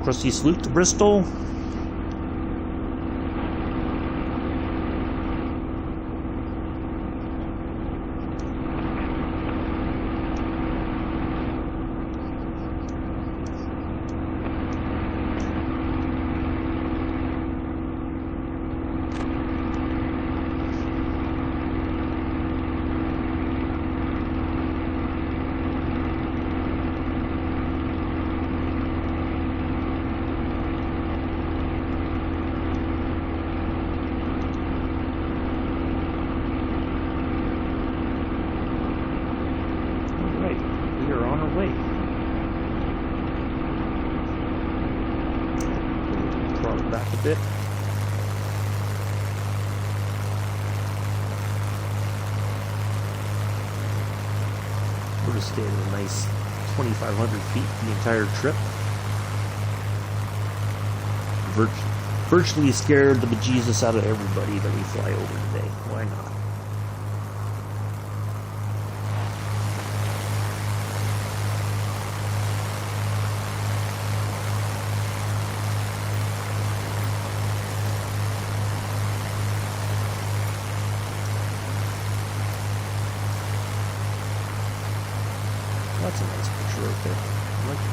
Crusty salute to Bristol. throttle it back a bit. We're just staying at a nice 2,500 feet the entire trip. Virtually scared the bejesus out of everybody that we fly over today. Why not? That's a nice picture right there. I like it.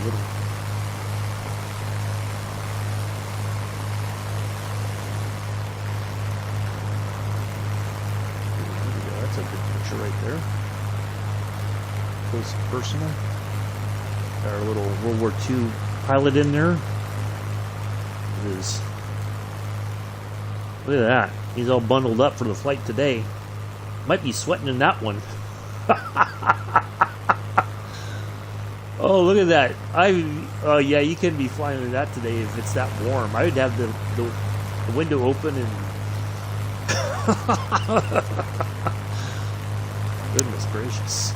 Little. That's a good picture right there. Close and personal. Got our little World War II pilot in there. It is. Look at that. He's all bundled up for the flight today. Might be sweating in that one. Oh, look at that. Oh, yeah, you couldn't be flying in that today if it's that warm. I would have the window open and... Goodness gracious.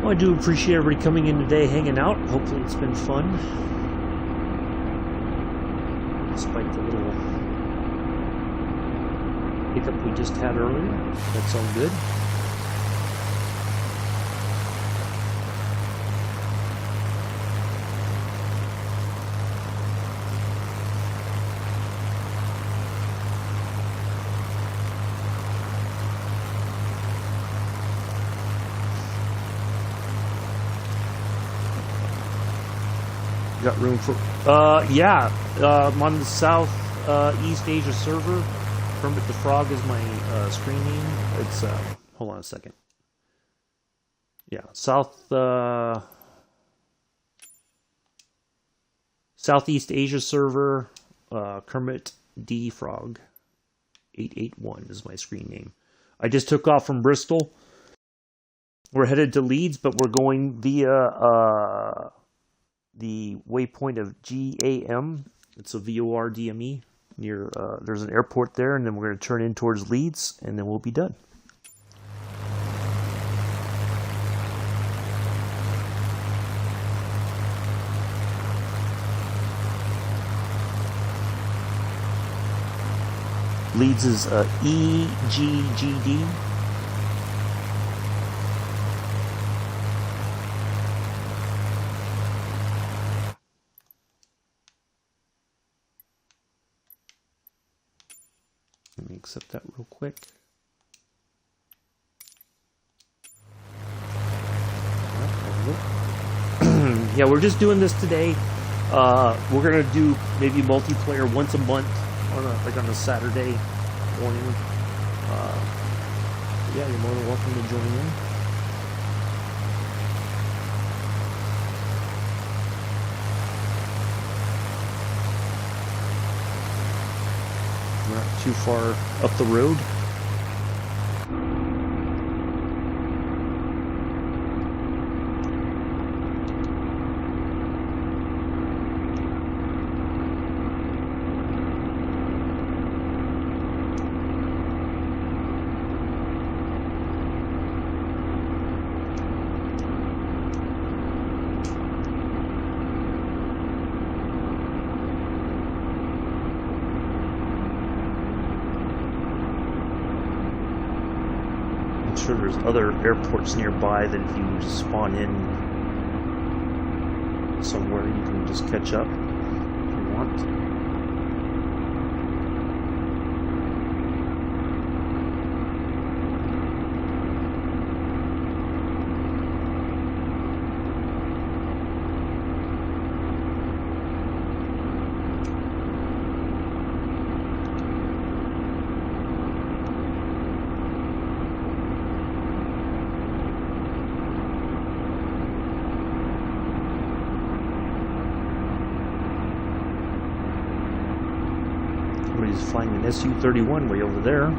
Well, I do appreciate everybody coming in today, hanging out. Hopefully it's been fun. Despite the little hiccup we just had earlier. That's all good. Got room for, yeah, I'm on the South East Asia server. Kermit the Frog is my screen name. It's, hold on a second. Yeah, Southeast Asia server, Kermit D Frog 881 is my screen name. I just took off from Bristol. We're headed to Leeds, but we're going via, the waypoint of GAM. It's a VOR DME near, there's an airport there, and then we're going to turn in towards Leeds, and then we'll be done. Leeds is EGGD. Let me accept that real quick. Yeah, we're just doing this today. We're gonna do maybe multiplayer once a month on a Saturday morning. Yeah, you're more than welcome to join in. Not too far up the road. Sure there's other airports nearby that if you spawn in somewhere you can just catch up if you want. flying an Su-31 way over there.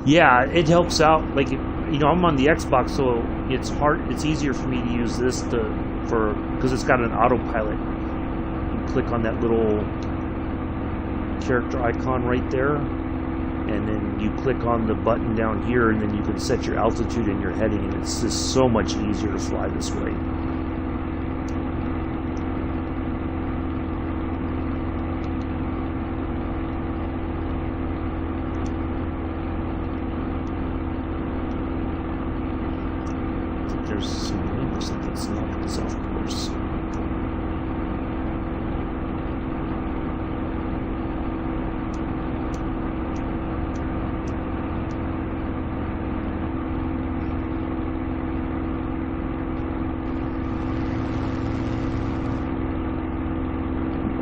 Yeah, it helps out. Like, I'm on the Xbox, so it's easier for me to use this because it's got an autopilot. You click on that little character icon right there, and then you click on the button down here, and then you can set your altitude and your heading, and it's just so much easier to fly this way.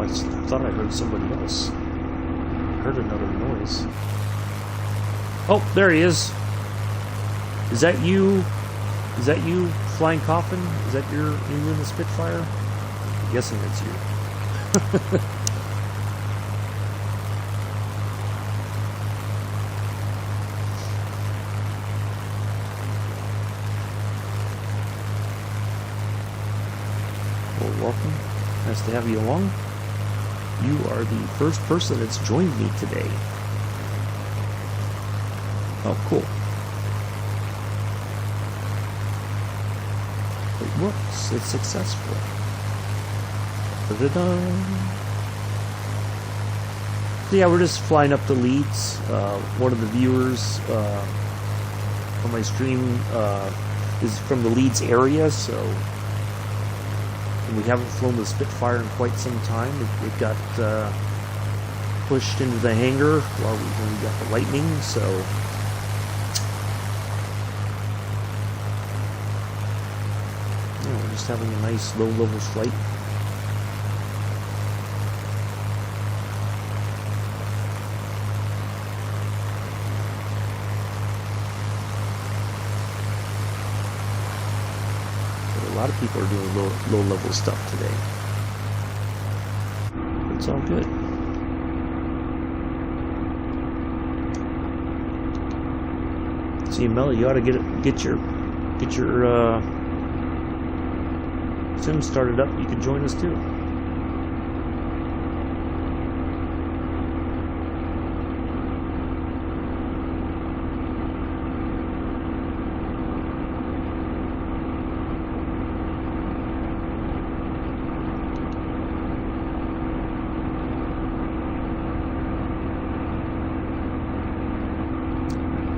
I thought I heard somebody else. I heard another noise. Oh, there he is. Is that you? Is that you, Flying Coffin? Is that you in the Spitfire? I'm guessing it's you. Well, welcome. Nice to have you along. You are the first person that's joined me today. Oh, cool. It works. It's successful. Da-da-da. So yeah, we're just flying up to Leeds. One of the viewers on my stream is from the Leeds area, so and we haven't flown the Spitfire in quite some time. It got pushed into the hangar when we got the Lightning, so we're just having a nice low-level flight. A lot of people are doing low-level stuff today. It's all good. See, Melly, you ought to get your sim started up. You can join us too.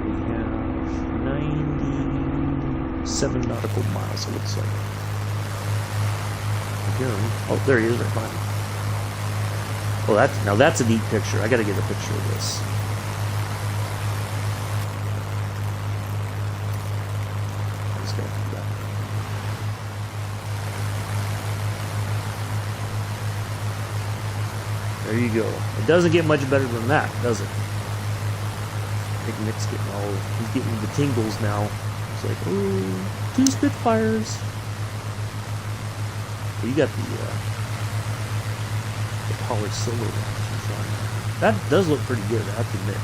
We have 97 nautical miles, it looks like. Oh, there he is right behind me. Oh, now that's a neat picture. I gotta get a picture of this. I just gotta do that. There you go. It doesn't get much better than that, does it? I think Nick's he's getting the tingles now. It's like, ooh, 2 Spitfires. You got the polished silver one. That does look pretty good, I have to admit.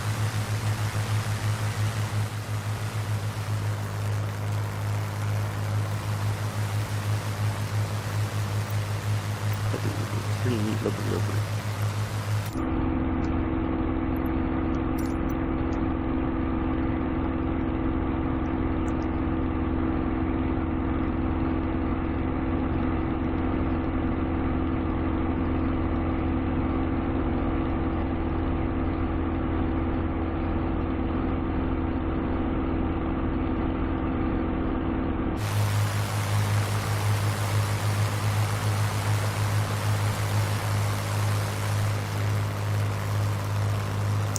That's a pretty neat looking livery.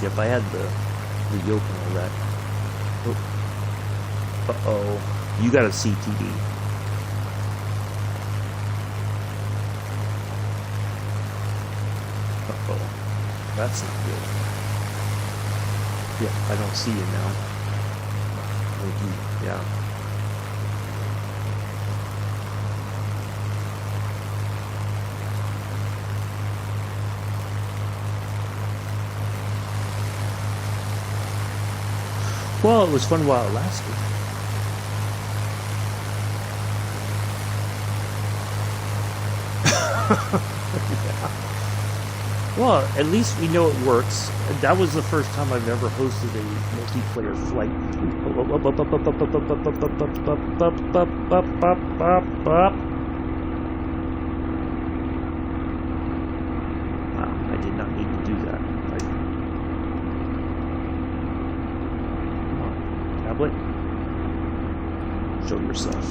Yep, I had the yoke and all that. Oh. Uh-oh. You got a CTD. Uh-oh. That's not good. Yeah, I don't see you now. Yeah. Well, it was fun while it lasted. Yeah. Well, at least we know it works. That was the first time I've ever hosted a multiplayer flight. Wow, I did not need to do that. Come on, tablet. Show yourself.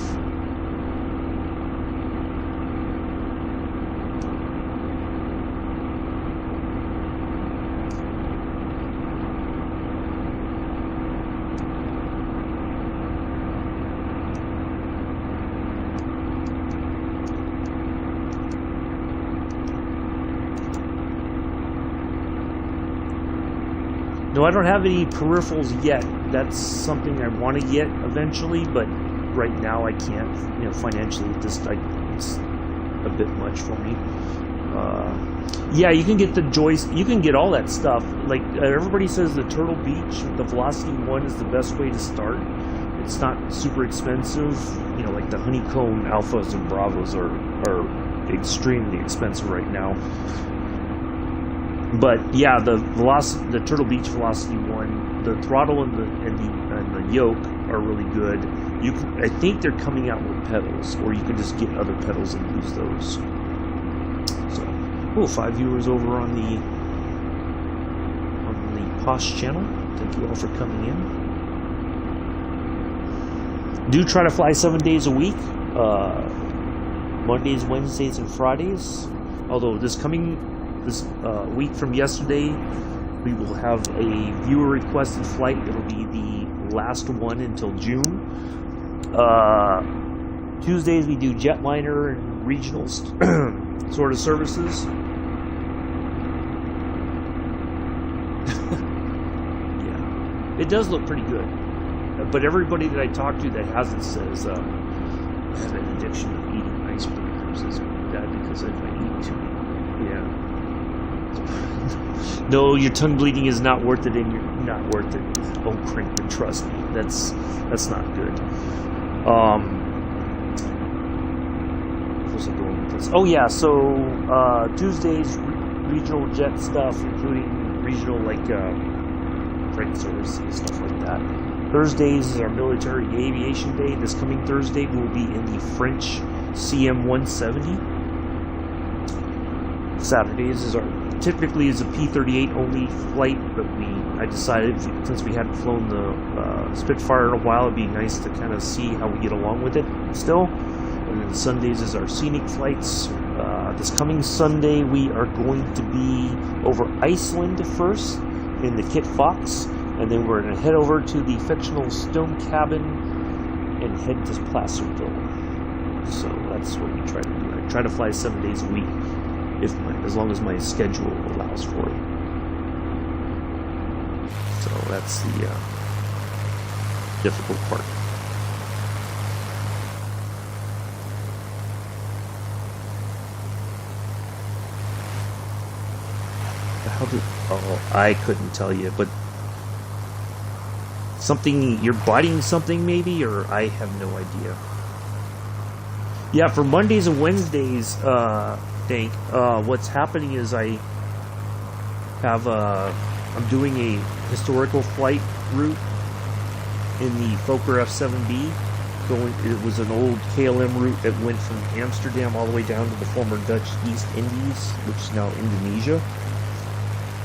No, I don't have any peripherals yet. That's something I want to get eventually, but right now I can't. You know, financially, it's a bit much for me. Yeah, you can get the joystick. You can get all that stuff. Like everybody says, the Turtle Beach, the Velocity 1 is the best way to start. It's not super expensive. You know, like the Honeycomb Alphas and Bravos are extremely expensive right now. But yeah, the Turtle Beach Velocity 1, the throttle and the yoke are really good. I think they're coming out with pedals, or you can just get other pedals and use those. So, 5 viewers over on the Posh channel. Thank you all for coming in. Do try to fly 7 days a week, Mondays, Wednesdays, and Fridays. Although this week from yesterday, we will have a viewer requested flight. It'll be the last one until June. Tuesdays we do jetliner and regional sort of services. Yeah, it does look pretty good. But everybody that I talk to that has it says I have an addiction of eating icebreakers. Is that because if I eat too many? Yeah. No, your tongue bleeding is not worth it, and you're not worth it. Oh, Crinkman, trust me, that's not good. Where's it going with this? Oh yeah, so Tuesdays regional jet stuff, including regional freight service and stuff like that. Thursdays is our military aviation day. This coming Thursday we will be in the French CM-170. Saturdays typically is a P-38 only flight, but I decided since we hadn't flown the Spitfire in a while, it'd be nice to kind of see how we get along with it still. And then Sundays is our scenic flights. This coming Sunday we are going to be over Iceland first in the Kit Fox, and then we're going to head over to the fictional Stone Cabin and head to Placerville. So that's what we try to do. I try to fly 7 days a week, as long as my schedule allows for it. So that's the difficult part. I couldn't tell you, but something, you're biting something maybe, or I have no idea. Yeah, for Mondays and Wednesdays, what's happening is I'm doing a historical flight route in the Fokker F-7B. It was an old KLM route that went from Amsterdam all the way down to the former Dutch East Indies, which is now Indonesia.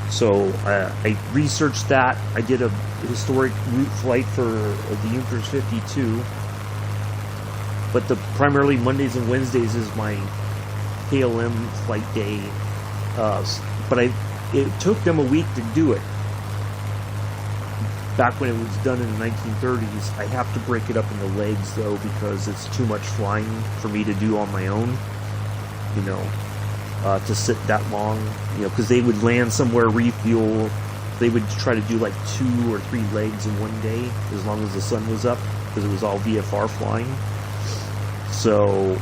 So I researched that. I did a historic route flight for the Junkers 52. But primarily Mondays and Wednesdays is my KLM flight day. But it took them a week to do it. back when it was done in the 1930s. I have to break it up into legs though, because it's too much flying for me to do on my own, you know, to sit that long, you know, because they would land somewhere, refuel. They would try to do like 2 or 3 legs in one day, as long as the sun was up, because it was all VFR flying. So,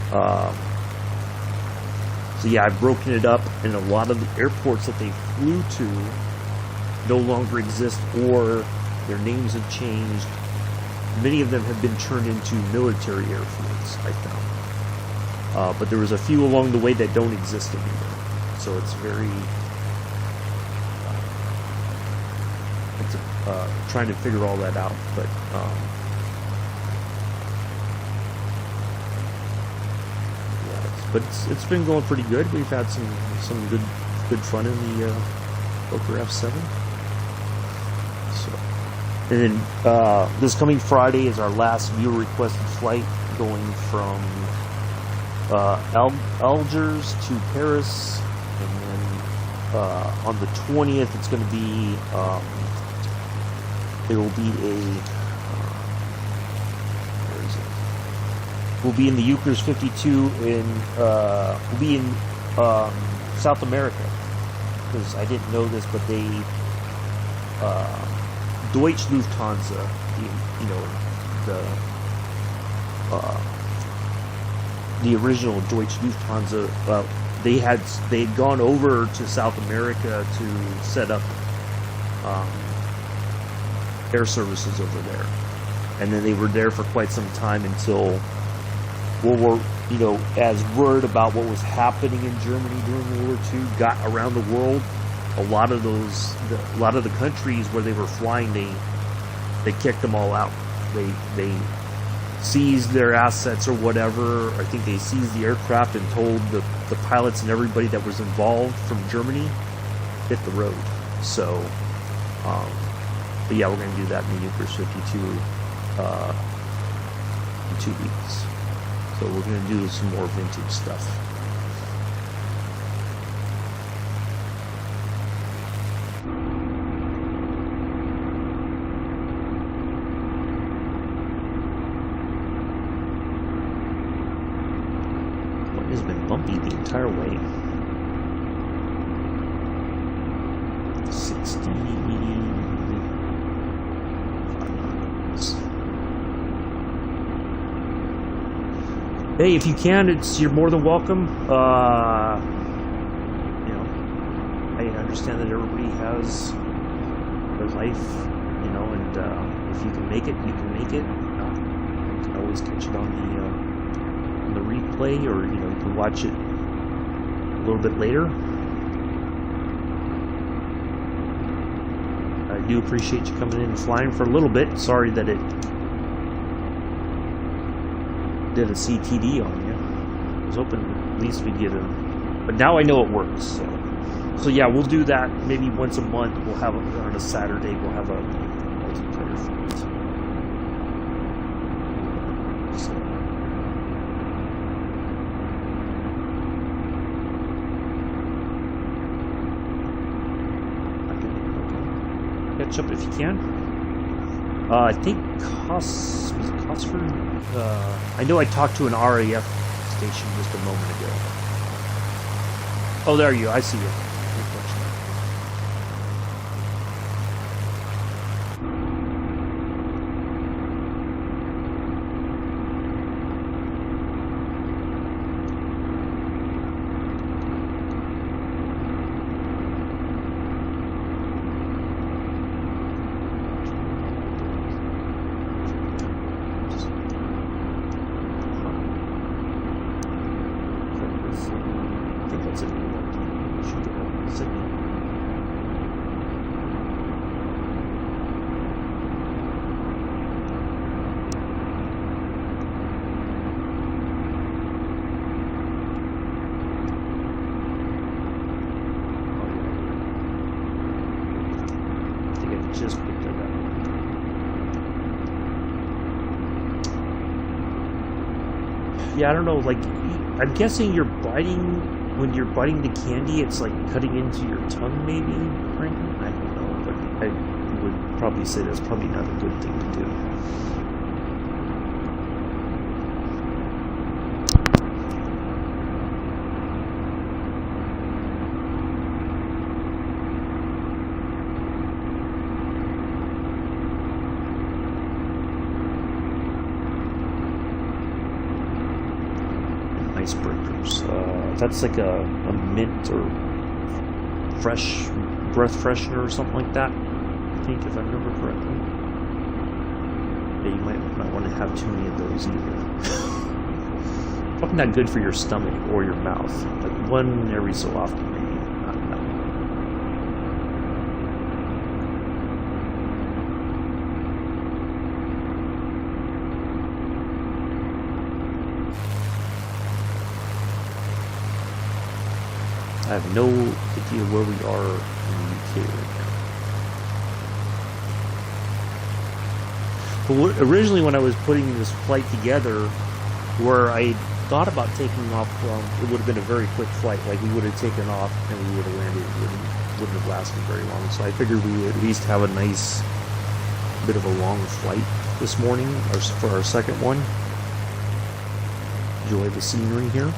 so yeah, I've broken it up, and a lot of the airports that they flew to no longer exist, or their names have changed. Many of them have been turned into military airfields, I found. But there was a few along the way that don't exist anymore. So it's very... trying to figure all that out, but... But it's been going pretty good. We've had some good fun in the Fokker F7. So, and then this coming Friday is our last viewer requested flight, going from Algiers to Paris, and then on the 20th it's going to be there will be a we'll be in the Ukers 52 in we'll be in South America, because I didn't know this, but they Deutsche Lufthansa, the original Deutsche Lufthansa, they had gone over to South America to set up air services over there, and then they were there for quite some time until World War, as word about what was happening in Germany during World War II got around the world. A lot of the countries where they were flying, they kicked them all out. They seized their assets or whatever. I think they seized the aircraft and told the pilots and everybody that was involved from Germany, hit the road. So, but yeah, we're going to do that in the Ukers 52 in 2 weeks. So we're going to do some more vintage stuff. What has been bumpy the entire way? 60. Hey, if you can, you're more than welcome. I understand that everybody has their life, and if you can make it, you can make it. You can always catch it on the replay, or you can watch it a little bit later. I do appreciate you coming in and flying for a little bit. Sorry that it did a CTD on you. I was hoping at least we'd get but now I know it works. So yeah, we'll do that maybe once a month. We'll have on a Saturday. We'll have a multiplayer flight. So. Catch up if you can. I think Cosford. I know I talked to an RAF station just a moment ago. Oh, there you go. I see you. Yeah, I don't know, like, I'm guessing when you're biting the candy, it's like cutting into your tongue, maybe, Franklin? I don't know, but would probably say that's probably not a good thing to do. Icebreakers. That's like a mint or fresh breath freshener or something like that, I think, if I remember correctly. Yeah, you might not want to have too many of those either. Probably not good for your stomach or your mouth. Like one every so often, maybe. Not enough. I have no idea where we are in the UK right now. But originally when I was putting this flight together, where I thought about taking off, it would have been a very quick flight. Like we would have taken off and we would have landed. It wouldn't have lasted very long. So I figured we would at least have a nice bit of a long flight this morning, or for our second one. Enjoy the scenery here.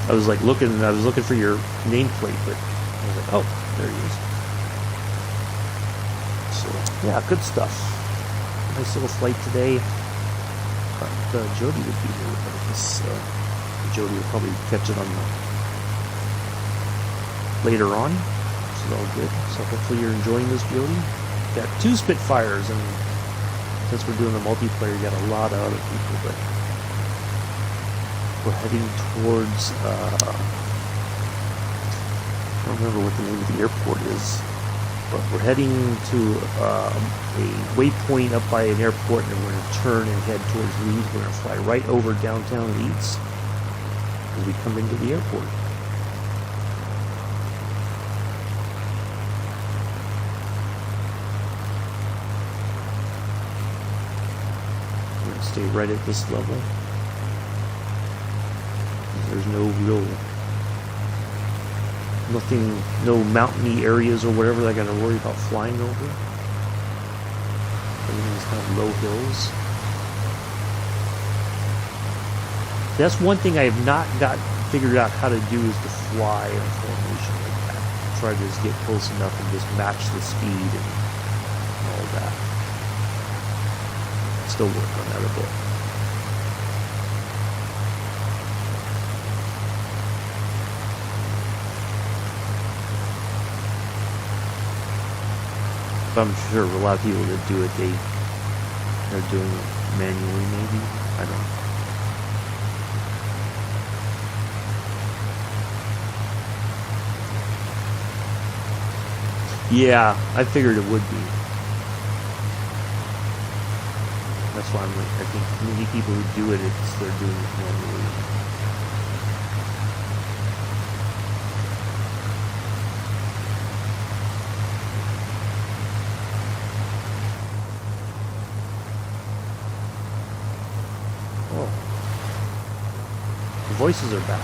I was like looking for your nameplate, but I was like, oh, there he is. So yeah, good stuff. Nice little flight today. But Jody would be here, but I guess Jody will probably catch it on later on. This is all good. So hopefully you're enjoying this, Jody. Got 2 Spitfires, and since we're doing the multiplayer, you got a lot of other people, but we're heading towards, I don't remember what the name of the airport is, but we're heading to a waypoint up by an airport, and we're going to turn and head towards Leeds. We're going to fly right over downtown Leeds as we come into the airport. We're going to stay right at this level. There's no no mountainy areas or whatever that I got to worry about flying over. Everything's kind of low hills. That's one thing I have not got figured out how to do, is to fly in a formation like that. Try to just get close enough and just match the speed and all that. Still work on that a bit. I'm sure a lot of people that do it, they're doing it manually, maybe. I don't know. Yeah, I figured it would be. That's why I think many people who do it, they're doing it manually. Voices are back.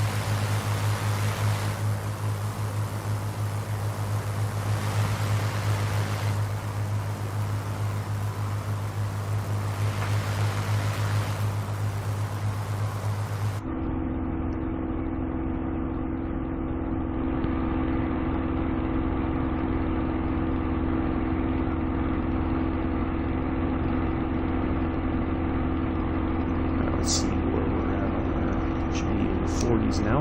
Let's see where we're at on there. Should be in the 40s now.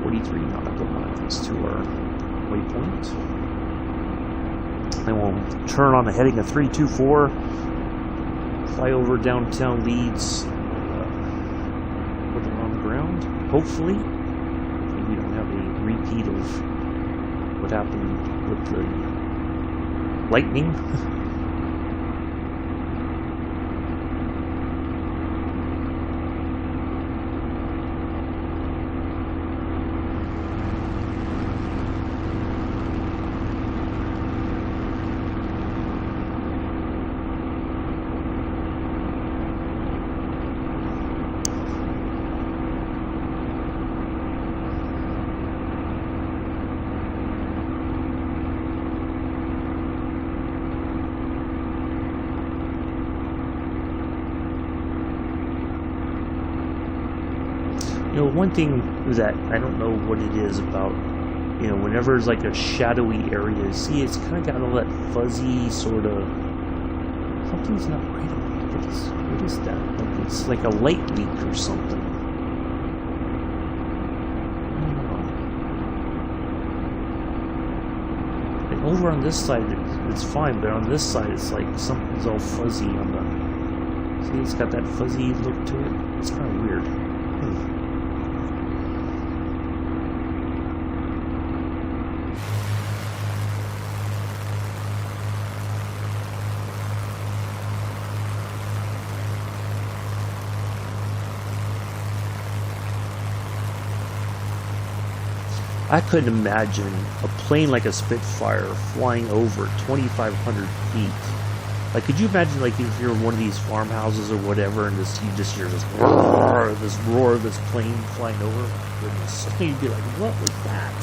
.43 nautical miles to our waypoint. Then we'll turn on the heading of 324, fly over downtown Leeds, put it on the ground, hopefully. Maybe we don't have a repeat of what happened with the Lightning. You know, one thing that I don't know what it is about, you know, whenever it's like a shadowy area, see, it's kind of got all that fuzzy sort of, something's not right about it. What is that? Like it's like a light leak or something. I don't know. And over on this side, it's fine, but on this side, it's like something's all fuzzy on the, see, it's got that fuzzy look to it. It's kind of weird. I couldn't imagine a plane like a Spitfire flying over 2,500 feet. Like, could you imagine, like, if you're in one of these farmhouses or whatever, and you just hear this roar of this plane flying over? Goodness, you'd be like, what was that?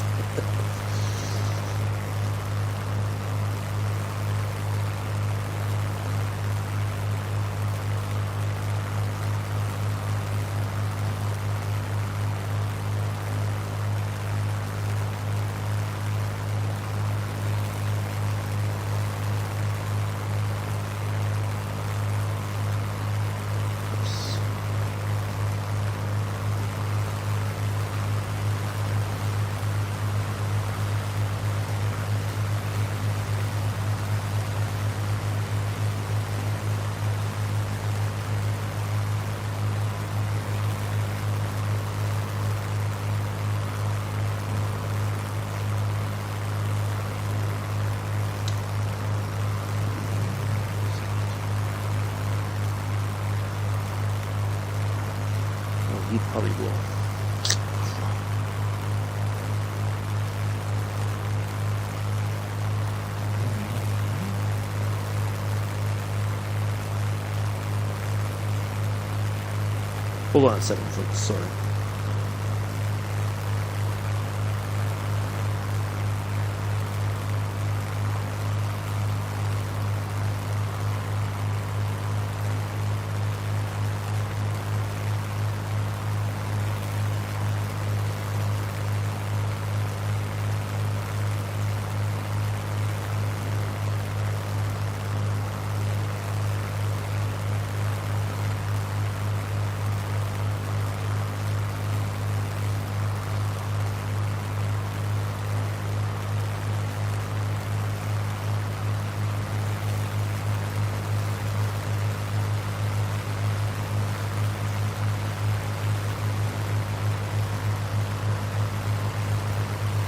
He probably will. Hold on a second, folks. Sorry.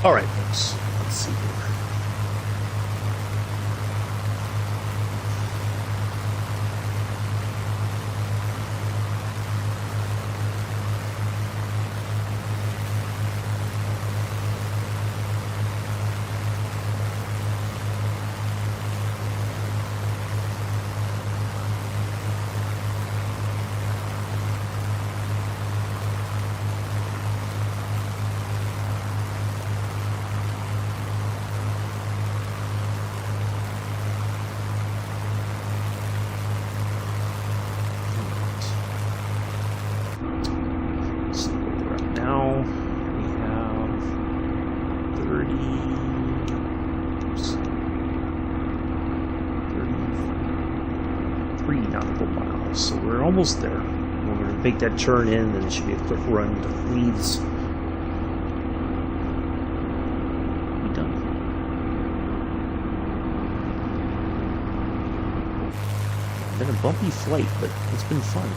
All right, folks. Let's see here. So we're almost there. We're going to make that turn in, and it should be a quick run to Leeds. Be done. been a bumpy flight, but it's been fun.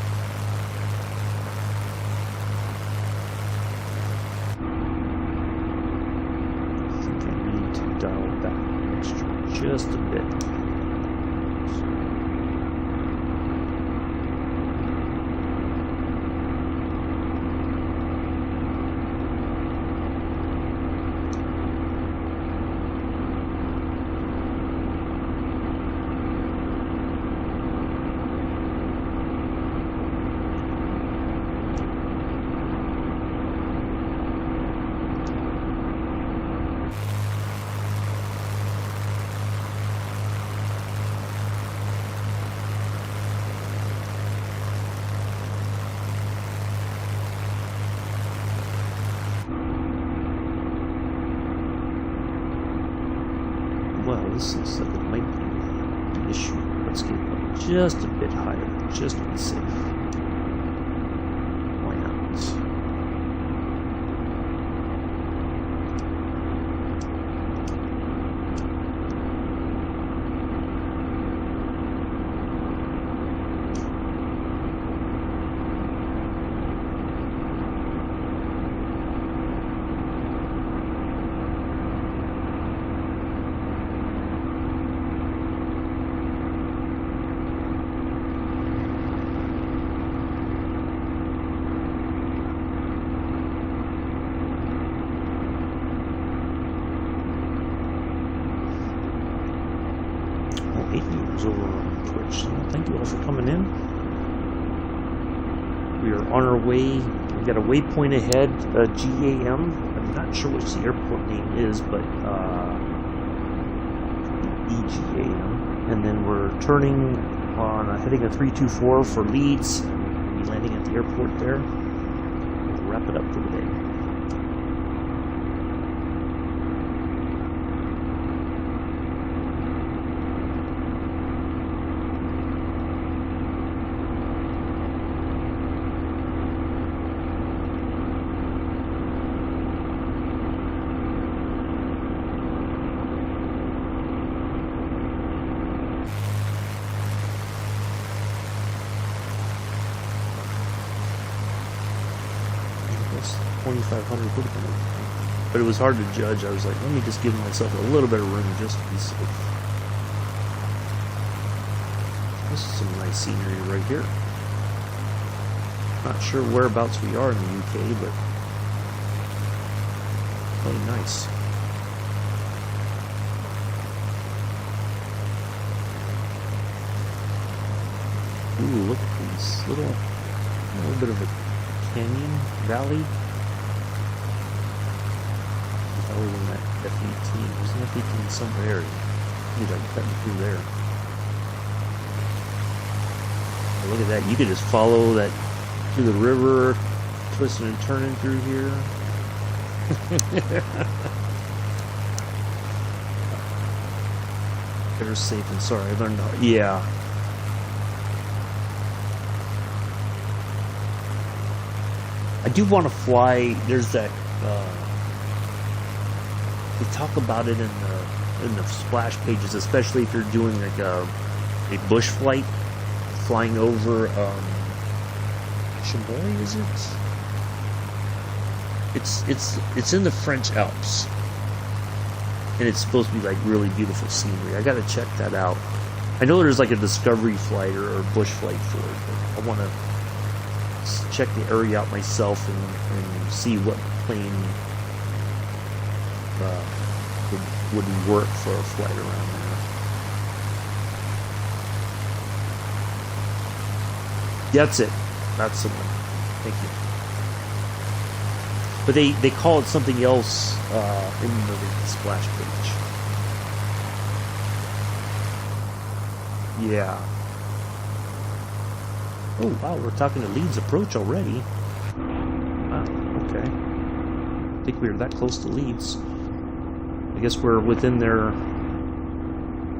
I think I need to dial back just a bit. Well, this looks like it might be an issue. Let's get up just a bit higher, just to be safe. Why not? Over on Twitch. So thank you all for coming in. We are on our way. We got a waypoint ahead, GAM. I'm not sure which the airport name is, but EGAM. And then we're turning on heading a 324 for Leeds. We'll be landing at the airport there. We'll wrap it up for the day. But it was hard to judge. I was like, let me just give myself a little bit of room just to be safe. This is some nice scenery right here. Not sure whereabouts we are in the UK, but really nice. Ooh, look at these a little bit of a canyon valley. Other than that F-18, there's an F-18 somewhere. Maybe I can cut through there. Oh, look at that! You could just follow that through the river, twisting and turning through here. Better safe than sorry. I learned how. Yeah. I do want to fly. There's that. They talk about it in the splash pages, especially if you're doing like a bush flight, flying over Chamois, is it? It's in the French Alps, and it's supposed to be like really beautiful scenery. I got to check that out. I know there's like a discovery flight or bush flight for it, but I want to check the area out myself and see what plane would work for a flight around there. That's it. That's the one. Thank you. But they call it something else in the splash page. Yeah. Oh wow, we're talking to Leeds approach already. Wow, okay. I think we were that close to Leeds. I guess we're within their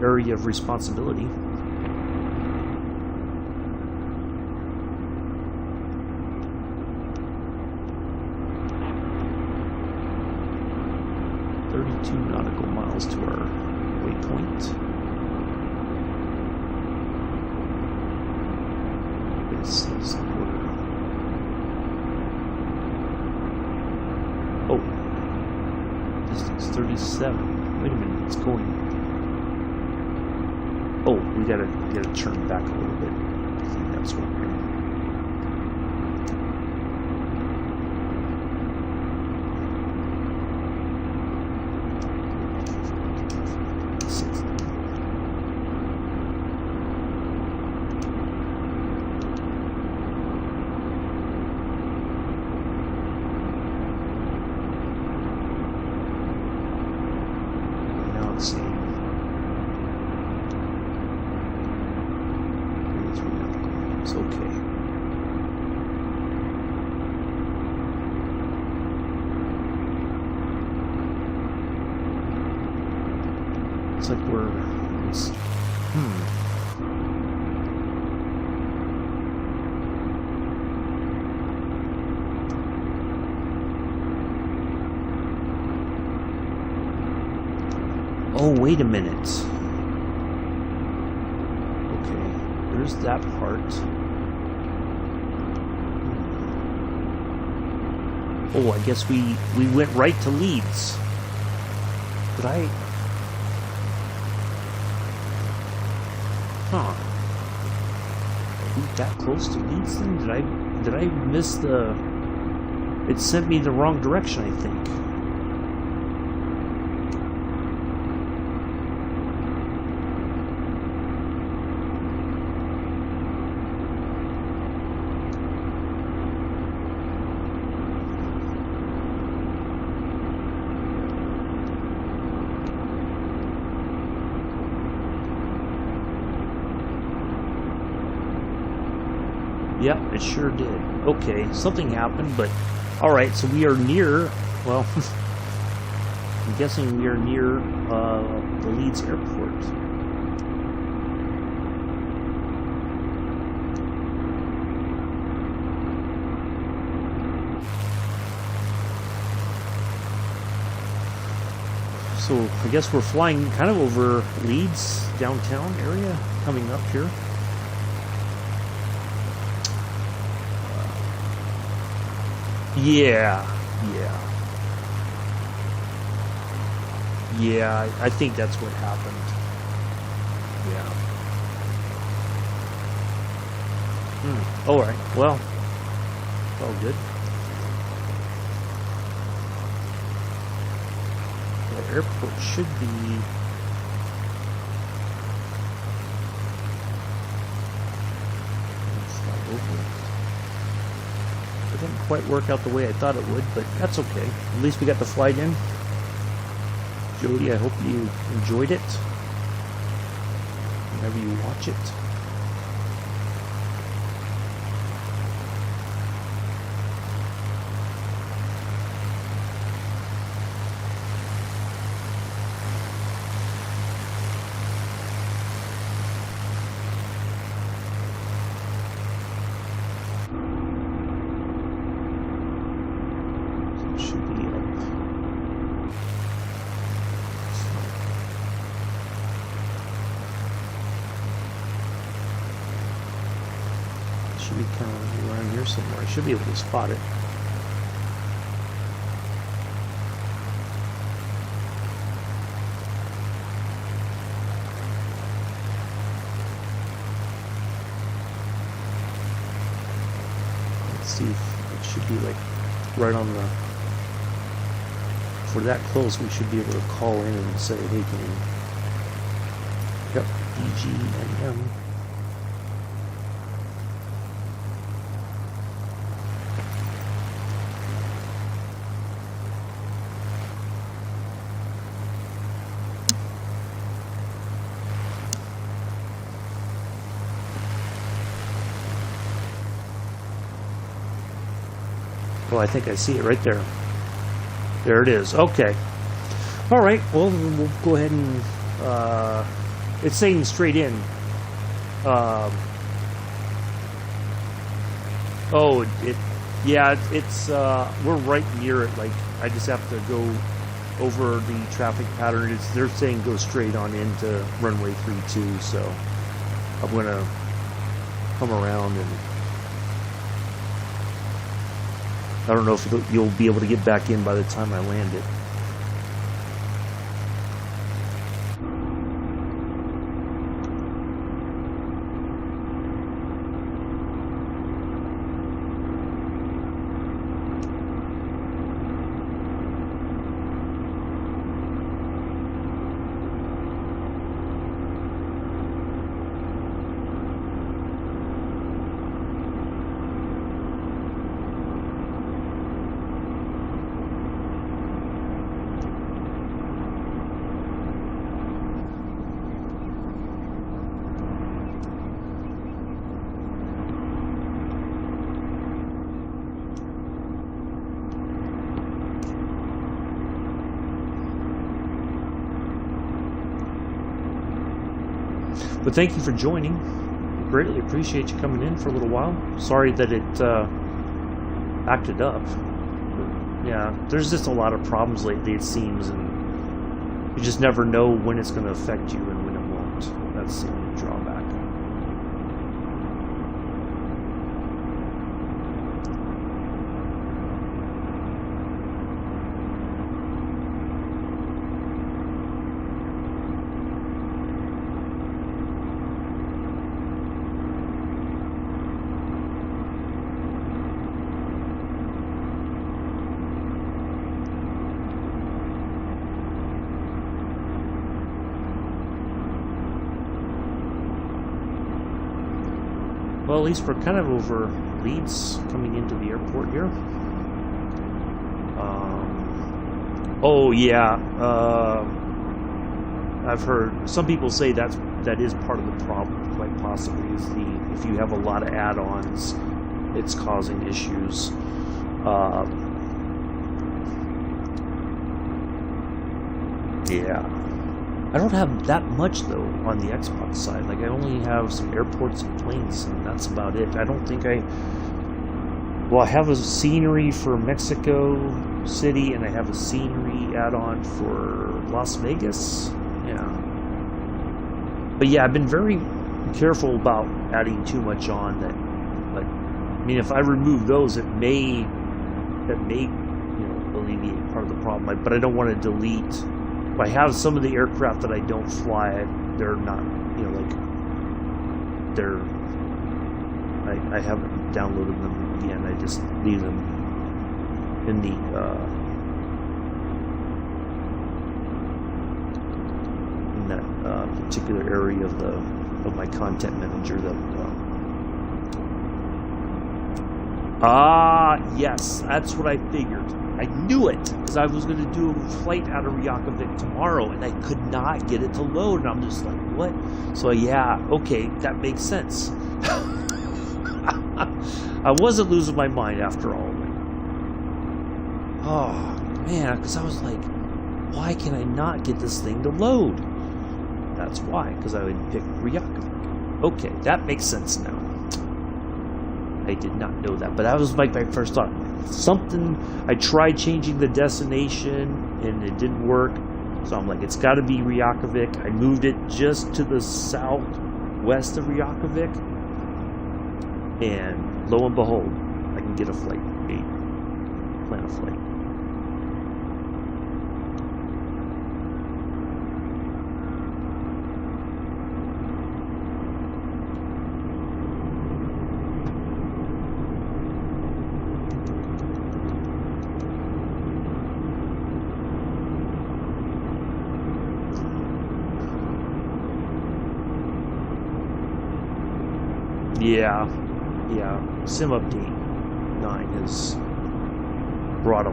area of responsibility. Nautical miles to our waypoint. 37. Wait a minute, it's going. Oh, we gotta turn back a little bit. I think that's what we're doing. It's like Oh, wait a minute. Okay, there's that part. Oh, I guess we went right to Leeds. Did I? Huh. Are we that close to Leeds then? Did I miss the... It sent me the wrong direction, I think. Yep, it sure did. Okay, something happened, but alright, so we are near, well, I'm guessing we are near the Leeds airport. So I guess we're flying kind of over Leeds downtown area coming up here. Yeah, I think that's what happened. Yeah. All right. Well, all good. The airport should be. Let's fly over. It didn't quite work out the way I thought it would, but that's okay. At least we got the flight in. Jody, I hope you enjoyed it. Whenever you watch it. Should be kind of around here somewhere. I should be able to spot it. Let's see if it should be like right on the... If we're that close, we should be able to call in and say, hey, can you... Yep, EGNM. Oh, I think I see it right there. There it is. Okay. All right. Well, we'll go ahead and... it's saying straight in. It's we're right near it. Like, I just have to go over the traffic pattern. They're saying go straight on into runway 32. So I'm gonna come around and... I don't know if you'll be able to get back in by the time I land it. But thank you for joining. Greatly appreciate you coming in for a little while. Sorry that it acted up. But yeah, there's just a lot of problems lately, it seems, and you just never know when it's going to affect you and when it won't. That's the only drawback. Well, at least we're kind of over Leeds, coming into the airport here. Oh yeah, I've heard some people say that is part of the problem, quite possibly, is if you have a lot of add-ons, it's causing issues. Yeah. I don't have that much, though, on the Xbox side. Like, I only have some airports and planes, and that's about it. I don't think well, I have a scenery for Mexico City, and I have a scenery add-on for Las Vegas. Yeah. But yeah, I've been very careful about adding too much on that. Like, I mean, if I remove those, that may alleviate part of the problem. But I don't want to delete. I have some of the aircraft that I don't fly. They're not, I haven't downloaded them again. I just leave them in that particular area of my content manager. Yes, that's what I figured. I knew it, because I was going to do a flight out of Reykjavik tomorrow, and I could not get it to load, and I'm just like, what? So yeah, okay, that makes sense. I wasn't losing my mind after all. Oh, man, because I was like, why can I not get this thing to load? That's why, because I would pick Reykjavik. Okay, that makes sense now. I did not know that, but that was like my first thought. I tried changing the destination and it didn't work, so I'm like, it's got to be Reykjavik. I moved it just to the southwest of Reykjavik, and lo and behold, I can get a flight made, plan a flight. Yeah, Sim Update 9 has brought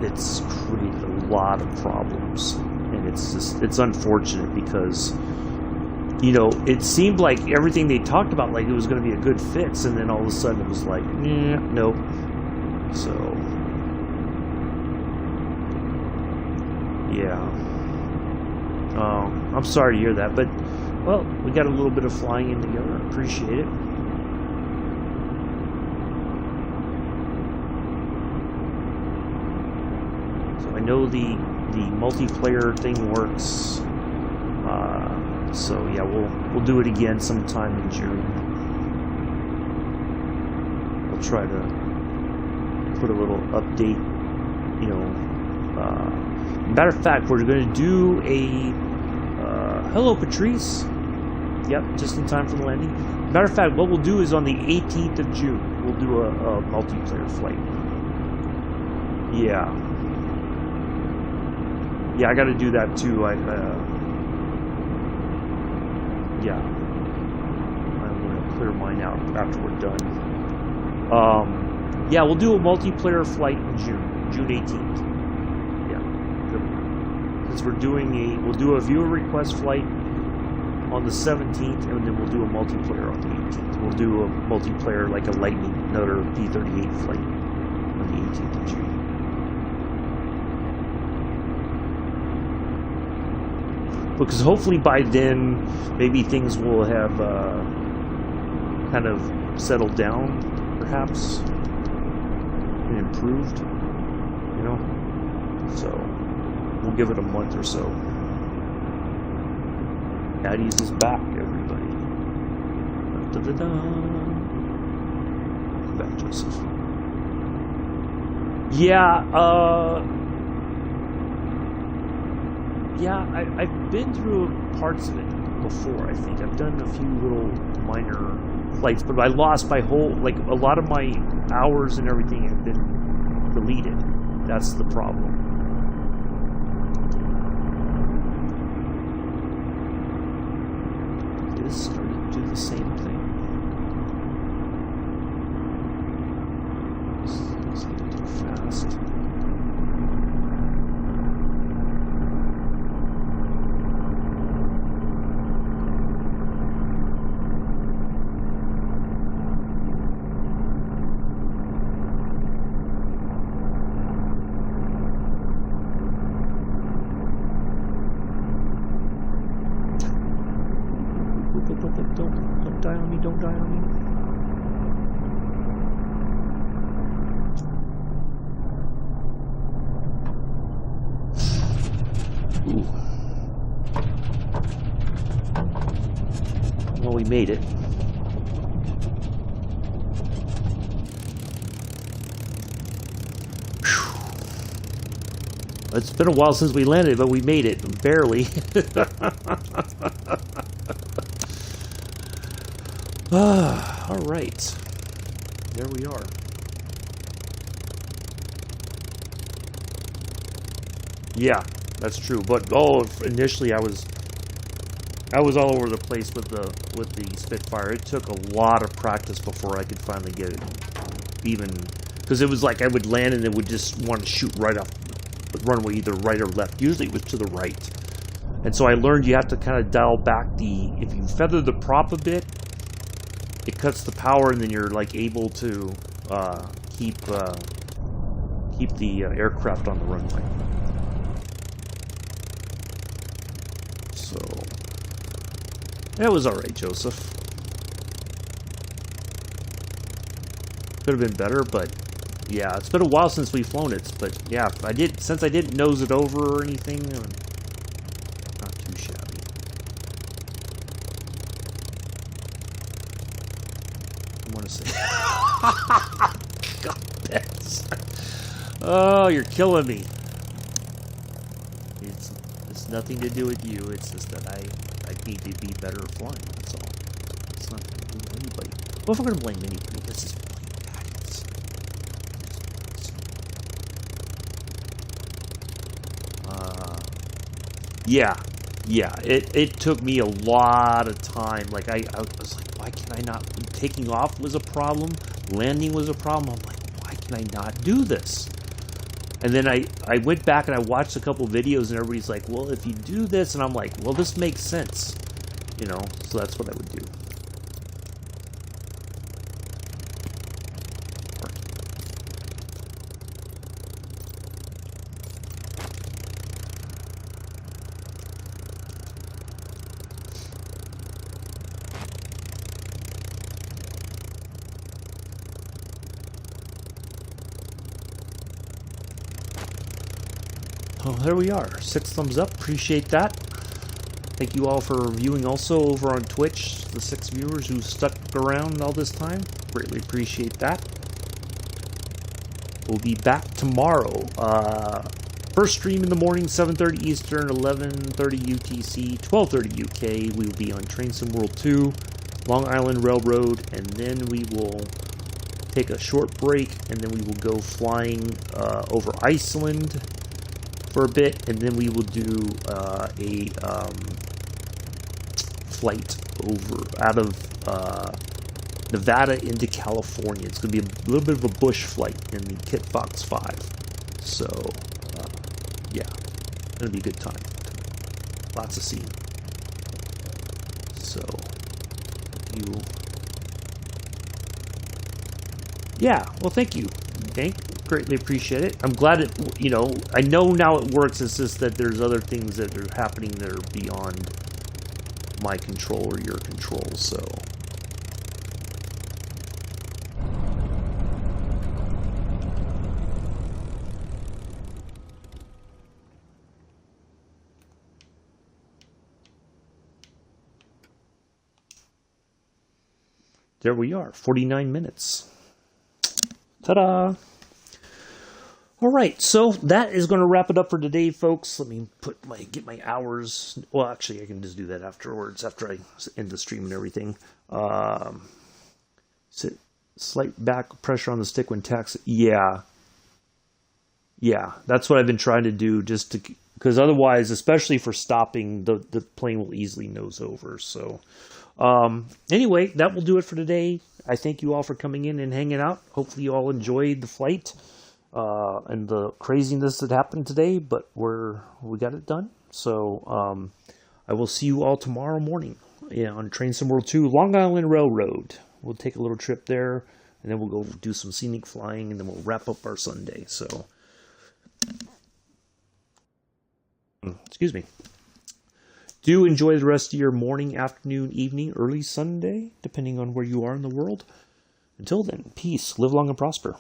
it's created a lot of problems, and it's unfortunate because, it seemed like everything they talked about, like it was going to be a good fix, and then all of a sudden it was like, nope. So, yeah. I'm sorry to hear that, but, well, we got a little bit of flying in together. I appreciate it. I know the multiplayer thing works, so yeah, we'll do it again sometime in June. I'll try to put a little update. Matter of fact, we're going to do a hello, Patrice. Yep, just in time for the landing. Matter of fact, what we'll do is on the 18th of June, we'll do a multiplayer flight. Yeah. Yeah, I got to do that too. Yeah, I'm gonna clear mine out after we're done. Yeah, we'll do a multiplayer flight in June 18th. Yeah, since we'll do a viewer request flight on the 17th, and then we'll do a multiplayer on the 18th. We'll do a multiplayer like a Lightning, another P-38 flight on the 18th of June. because hopefully by then maybe things will have kind of settled down, perhaps, and improved, you know. So we'll give it a month or so. Addie's is back, everybody. Da-da-da-da. Come back, Joseph. Yeah, I've been through parts of it before, I think. I've done a few little minor flights, but I lost my whole, like, a lot of my hours and everything have been deleted. That's the problem. This started to do the same thing. This is getting too fast. Don't die on me, don't die on me. Ooh. Well, we made it. Whew. It's been a while since we landed, but we made it. Barely. All right, there we are. Yeah, that's true. But initially I was all over the place with the Spitfire. It took a lot of practice before I could finally get it even, because it was like I would land and it would just want to shoot right off the runway, either right or left. Usually it was to the right, and so I learned you have to kind of dial back if you feather the prop a bit, it cuts the power, and then you're like able to keep the aircraft on the runway. So that was all right, Joseph. Could have been better, but yeah, it's been a while since we've flown it. But yeah, since I didn't nose it over or anything, not too shabby. I want to say, God, that's... Oh, you're killing me. It's nothing to do with you. It's just that I need to be better at flying. That's all. It's not going to blame anybody. Well, if we're going to blame anybody, let's just blame Atkins. Yeah. It took me a lot of time. Like I was like, why can I not? Taking off was a problem. Landing was a problem. I'm like, why can I not do this? And then I went back and I watched a couple videos, and everybody's like, well, if you do this, and I'm like, well, this makes sense, you know. So that's what I would do. Well, there we are. 6 thumbs up. Appreciate that. Thank you all for viewing also over on Twitch. The 6 viewers who stuck around all this time. Greatly appreciate that. We'll be back tomorrow. First stream in the morning, 7:30 Eastern, 11:30 UTC, 12:30 UK. We will be on Train Sim World 2, Long Island Railroad, and then we will take a short break, and then we will go flying over Iceland for a bit, and then we will do a flight out of Nevada into California. It's going to be a little bit of a bush flight in the Kit Fox 5. So, yeah, it's going to be a good time. Lots of seeing. So, yeah, well, thank you. Okay, greatly appreciate it. I'm glad it, I know now it works. It's just that there's other things that are happening that are beyond my control or your control, so. There we are, 49 minutes. Ta-da! All right, so that is going to wrap it up for today, folks. Let me get my hours. Well, actually, I can just do that afterwards, after I end the stream and everything. Slight back pressure on the stick when taxi. Yeah, that's what I've been trying to do, because otherwise, especially for stopping, the plane will easily nose over. So, anyway, that will do it for today. I thank you all for coming in and hanging out. Hopefully, you all enjoyed the flight. And the craziness that happened today, but we got it done. So I will see you all tomorrow morning on Train Sim World 2, Long Island Railroad. We'll take a little trip there, and then we'll go do some scenic flying, and then we'll wrap up our Sunday. So, excuse me. Do enjoy the rest of your morning, afternoon, evening, early Sunday, depending on where you are in the world. Until then, peace, live long and prosper.